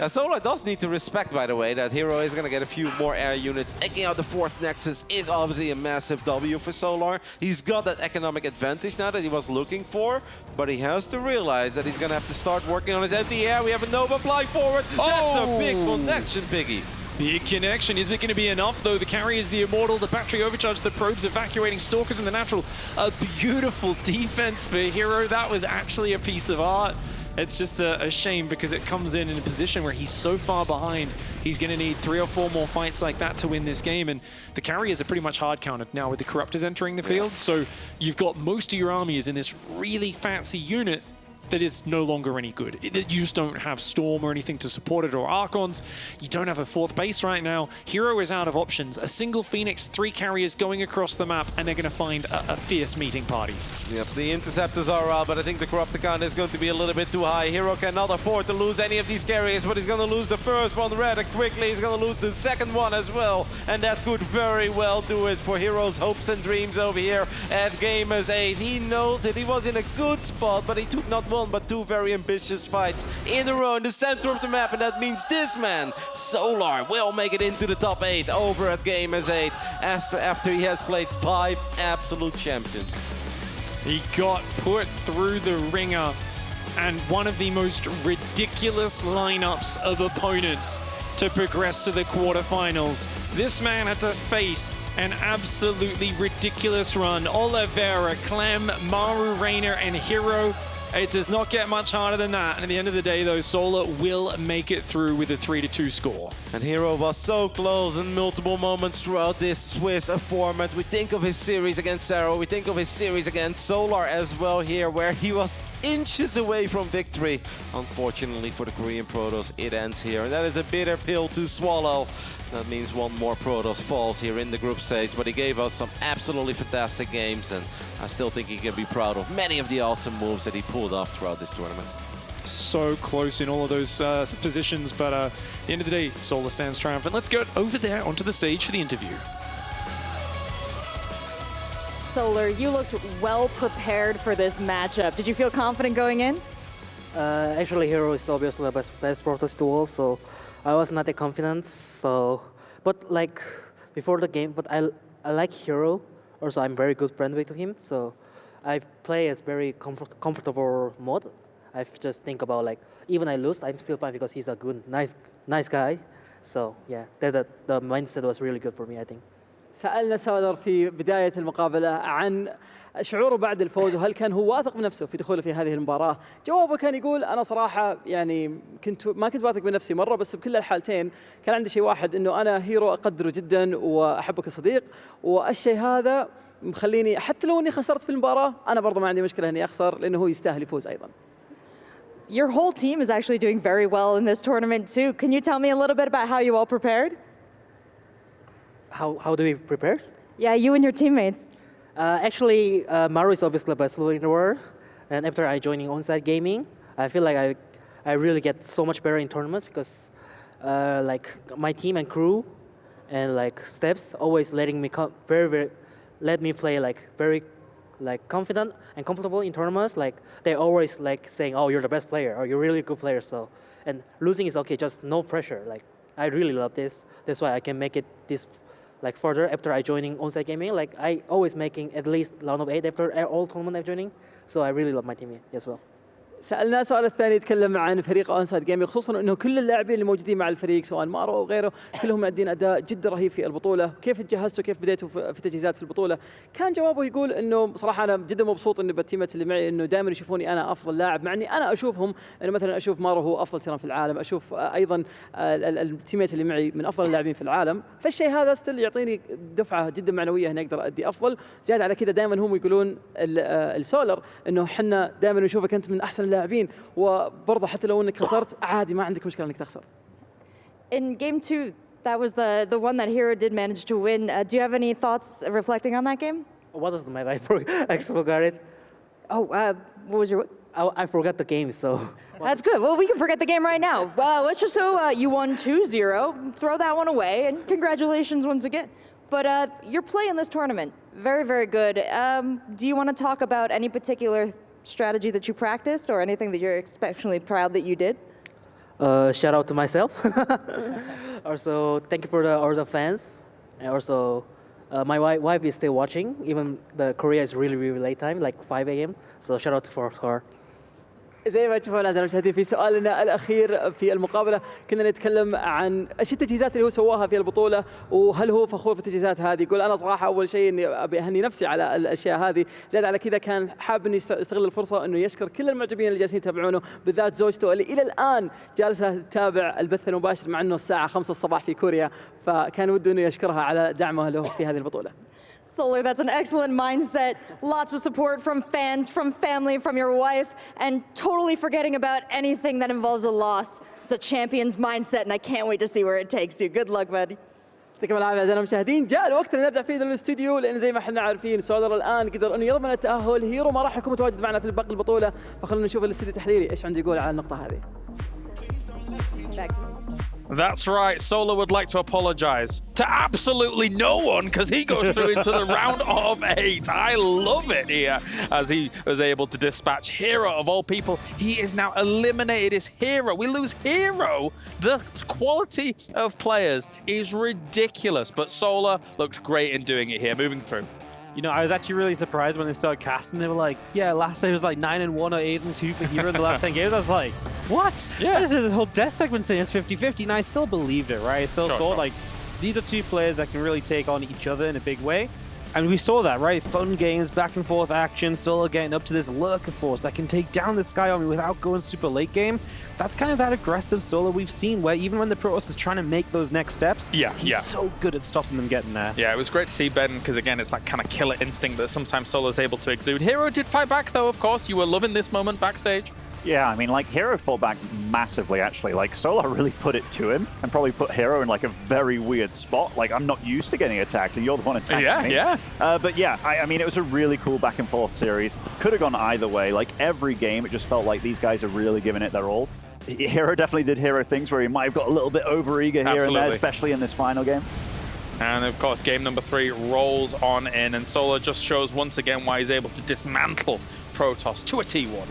Solar does need to respect, by the way, that herO is going to get a few more air units. Taking out the fourth Nexus is obviously a massive W for Solar. He's got that economic advantage now that he was looking for, but he has to realize that he's going to have to start working on his anti-air. We have a Nova fly forward. That's a big connection, Piggy. Big connection. Is it going to be enough, though? The carry is the Immortal, the battery overcharge, the probes evacuating Stalkers in the natural. A beautiful defense for herO. That was actually a piece of art. It's just a shame because it comes in a position where he's so far behind. He's going to need 3 or 4 more fights like that to win this game. And the carriers are pretty much hard counted now with the Corruptors entering the field. So you've got most of your armies in this really fancy unit that is no longer any good. You just don't have Storm or anything to support it, or Archons. You don't have a fourth base right now. herO is out of options. A single Phoenix, 3 carriers going across the map, and they're going to find a fierce meeting party. Yep, the Interceptors are out, but I think the Corruptor count is going to be a little bit too high. herO cannot afford to lose any of these carriers, but he's going to lose the first one rather quickly. He's going to lose the second one as well, and that could very well do it for herO's hopes and dreams over here at Gamers8. He knows that he was in a good spot, but he took not one but 2 very ambitious fights in a row in the center of the map, and that means this man, Solar, will make it into the top 8 over at Gamers8 after he has played 5 absolute champions. He got put through the ringer, and one of the most ridiculous lineups of opponents to progress to the quarterfinals. This man had to face an absolutely ridiculous run. Oliveira, Clem, Maru, Reina, and herO. It does not get much harder than that. And at the end of the day, though, Solar will make it through with a 3-2 score. And herO was so close in multiple moments throughout this Swiss format. We think of his series against herO. We think of his series against Solar as well here, where he was inches away from victory. Unfortunately for the Korean Protoss, it ends here. And that is a bitter pill to swallow. That means one more Protoss falls here in the group stage, but he gave us some absolutely fantastic games, and I still think he can be proud of many of the awesome moves that he pulled off throughout this tournament. So close in all of those positions, but at the end of the day, Solar stands triumphant. Let's go over there onto the stage for the interview. Solar, you looked well prepared for this matchup. Did you feel confident going in? Actually, herO is obviously the best Protoss duel, so I was not that confident. So, but like before the game, but I like herO. Also, I'm very good friend with him, so I play as very comfortable mode. I just think about like even I lose, I'm still fine because he's a good, nice guy. So yeah, the mindset was really good for me, I think. سألنا سولر في بداية المقابلة عن شعوره بعد الفوز وهل كان هو واثق بنفسه في دخوله في هذه المباراة. جوابه كان يقول أنا صراحة يعني ما كنت واثق بنفسي مرة، بس بكل الحالتين كان عندي شيء واحد، إنه أنا herO أقدره جدا وأحبه كصديق، والشيء هذا مخليني حتى لو إني خسرت في المباراة أنا برضه ما عندي مشكلة إني أخسر، لأنه هو يستاهل يفوز أيضا. Your whole team is actually doing very well in this tournament too. Can you tell me a little bit about how you all prepared? How do we prepare? Yeah, you and your teammates. Actually, Maru is obviously the best player in the world, and after I joining onsite gaming, I feel like I really get so much better in tournaments because like my team and crew and like steps always letting me let me play like very like confident and comfortable in tournaments. Like they always like saying, "Oh, you're the best player," or "You're really good player." So, and losing is okay, just no pressure. Like I really love this. That's why I can make it this like further after I joining onsite gaming. Like I always making at least round of 8 after all tournament I'm joining. So I really love my team as well. سألنا السؤال الثاني يتكلم عن فريق اونسايد جيمنج، خصوصا انه كل اللاعبين اللي موجودين مع الفريق سواء مارو او غيره كلهم مادين اداء جدا رهيب في البطوله، كيف تجهزتوا كيف بديتوا في تجهيزات في البطوله؟ كان جوابه يقول انه صراحه انا جدا مبسوط انه بالتيمات اللي معي انه دائما يشوفوني انا افضل لاعب، مع اني انا اشوفهم انه مثلا اشوف مارو هو افضل تيران في العالم، اشوف ايضا التيمات اللي معي من افضل اللاعبين في العالم، فالشيء هذا ستيل يعطيني دفعه جدا معنويه اني اقدر ادي افضل. زياده على كذا دائما هم يقولون السولر انه احنا دائما نشوفك انت من احسن اللاعبين، وبرضه حتى لو انك خسرت عادي ما عندك مشكله انك تخسر. In game 2, that was the one that herO did manage to win. Do you have any thoughts reflecting on that game? What was the map? I forgot it. Oh, what was your... I forgot the game, so. That's good. Well, we can forget the game right now. Let's just so you won 2-0. Throw that one away, and congratulations once again. But your play in this tournament, very, very good. Do you want to talk about any particular strategy that you practiced or anything that you're especially proud that you did? Shout out to myself. Also, thank you for all the fans. And also, my wife is still watching. Even the Korea is really, really late time, like 5 a.m. So shout out for her. زي ما تشوفون أعزائي المشاهدين في سؤالنا الأخير في المقابلة كنا نتكلم عن ايش التجهيزات اللي هو سواها في البطولة وهل هو فخور في التجهيزات هذه. يقول أنا صراحة أول شيء إني أبي أهني نفسي على الأشياء هذه، زائد على كذا كان حاب إنه يستغل الفرصة إنه يشكر كل المعجبين اللي جالسين يتابعونه، بالذات زوجته اللي إلى الآن جالسة تتابع البث المباشر مع إنه الساعة 5 الصباح في كوريا، فكان وده إنه يشكرها على دعمه له في هذه البطولة. Solar, that's an excellent mindset. Lots of support from fans, from family, from your wife, and totally forgetting about anything that involves a loss. It's a champion's mindset, and I can't wait to see where it takes you. Good luck, buddy. يعطيكم العافيه اعزائنا المشاهدين، جاء الوقت ان نرجع فيه للاستوديو، لان زي ما احنا عارفين سولر الان قدر انه يضمن التاهل. herO ما راح يكون متواجد معنا في باقي البطوله، فخلونا نشوف الاستوديو التحليلي ايش عنده يقول على النقطه هذه. That's right. Solar would like to apologize to absolutely no one because he goes through into the round of 8. I love it here as he was able to dispatch herO of all people. He is now eliminated as herO. We lose herO. The quality of players is ridiculous, but Solar looks great in doing it here, moving through. You know, I was actually really surprised when they started casting. They were like, yeah, last time it was like 9-1 or 8-2 for herO in the last 10 games. I was like, what? Yeah. I just did this whole death segment saying it's 50-50, and I still believed it, right? I still Sure, thought, sure. like, these are two players that can really take on each other in a big way. And we saw that, right? Fun games, back and forth action, Solar getting up to this lurker force that can take down the Sky Army without going super late game. That's kind of that aggressive Solar we've seen, where even when the Protoss is trying to make those next steps, he's so good at stopping them getting there. Yeah, it was great to see Ben, because again, it's that kind of killer instinct that sometimes Solar's able to exude. herO did fight back, though, of course. You were loving this moment backstage. Yeah, I mean, like, herO fought back massively, actually. Like, Solar really put it to him and probably put herO in, like, a very weird spot. Like, I'm not used to getting attacked, and you're the one attacking me. Yeah. But yeah, I mean, it was a really cool back-and-forth series. Could have gone either way. Like, every game, it just felt like these guys are really giving it their all. herO definitely did herO things where he might have got a little bit over-eager here and there, especially in this final game. And of course, game number 3 rolls on in, and Solar just shows once again why he's able to dismantle Protoss to a T1.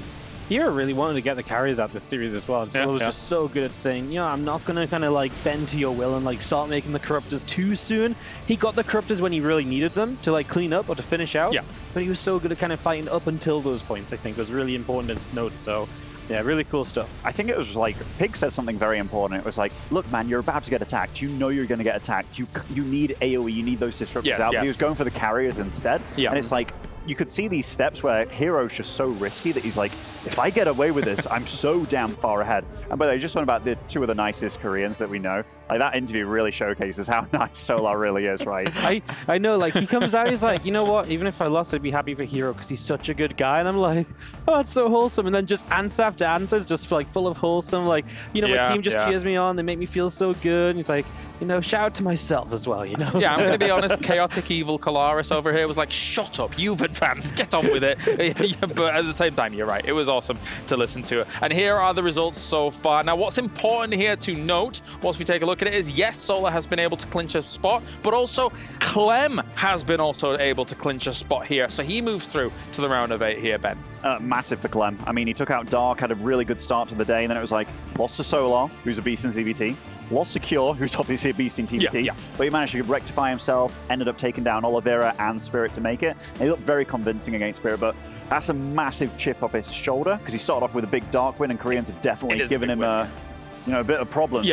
herO really wanted to get the carriers out this series as well. And Solar was just so good at saying, you know, I'm not going to kind of like bend to your will and like start making the Corruptors too soon. He got the Corruptors when he really needed them to like clean up or to finish out. Yeah. But he was so good at kind of fighting up until those points, I think was really important to note. So yeah, really cool stuff. I think it was like, Pig said something very important. It was like, look, man, you're about to get attacked. You know you're going to get attacked. You need AoE, you need those disruptors out. But he was going for the carriers instead. Yeah. And it's like, you could see these steps where herO's just so risky that he's like, if I get away with this, I'm so damn far ahead. And by the way, just one about the two of the nicest Koreans that we know. Like, that interview really showcases how nice Solar really is, right? I know, like, he comes out, he's like, you know what, even if I lost, I'd be happy for herO because he's such a good guy. And I'm like, oh, it's so wholesome. And then just answer after answer is just like full of wholesome, like, you know, my team just cheers me on, they make me feel so good. And he's like, you know, shout out to myself as well, you know? Yeah, I'm going to be honest, chaotic evil Kalaris over here was like, shut up, you've advanced, get on with it. But at the same time, you're right, it was awesome to listen to it. And here are the results so far. Now, what's important here to note, once we take a look at it, is yes, Solar has been able to clinch a spot, but also Clem has been also able to clinch a spot here. So he moves through to the round of 8 here, Ben. Massive for Clem. I mean, he took out Dark, had a really good start to the day, and then it was like, lost to Solar, who's a beast in CVT. Lost to Cure, who's obviously a beast in TVT, but he managed to rectify himself, ended up taking down Oliveira and Spirit to make it. And he looked very convincing against Spirit, but that's a massive chip off his shoulder, because he started off with a big Dark win, and Koreans have definitely given him you know, a bit of problems,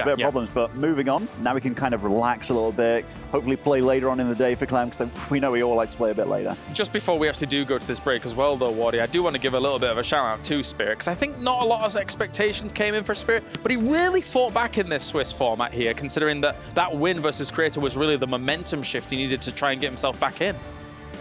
but moving on. Now we can kind of relax a little bit, hopefully play later on in the day for Clem, because we know he all likes to play a bit later. Just before we actually do go to this break as well, though, Wardy, I do want to give a little bit of a shout out to Spirit, because I think not a lot of expectations came in for Spirit, but he really fought back in this Swiss format here, considering that that win versus Creator was really the momentum shift he needed to try and get himself back in.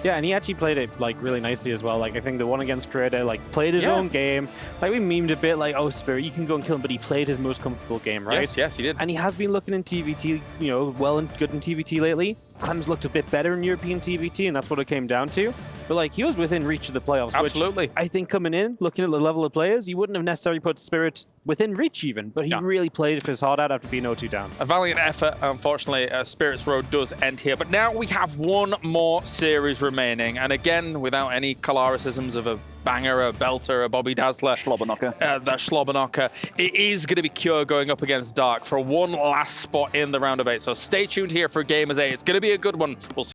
Yeah, and he actually played it like really nicely as well. Like, I think the one against Creator, like, played his own game. Like, we memed a bit like, oh, Spirit, you can go and kill him, but he played his most comfortable game, right? Yes, he did. And he has been looking in TVT, you know, well and good in TVT lately. Clem's looked a bit better in European TVT, and that's what it came down to. But, like, he was within reach of the playoffs. Absolutely. Which I think coming in, looking at the level of players, you wouldn't have necessarily put Spirit within reach even, but he really played his heart out after being 0-2 down. A valiant effort. Unfortunately, Spirit's road does end here. But now we have one more series remaining. And again, without any Kalarisisms of a banger, a belter, a Bobby Dazzler. Schlobberknocker. That Schlobberknocker. It is going to be Cure going up against Dark for one last spot in the round of 8. So stay tuned here for Gamers8. It's going to be a good one. We'll see.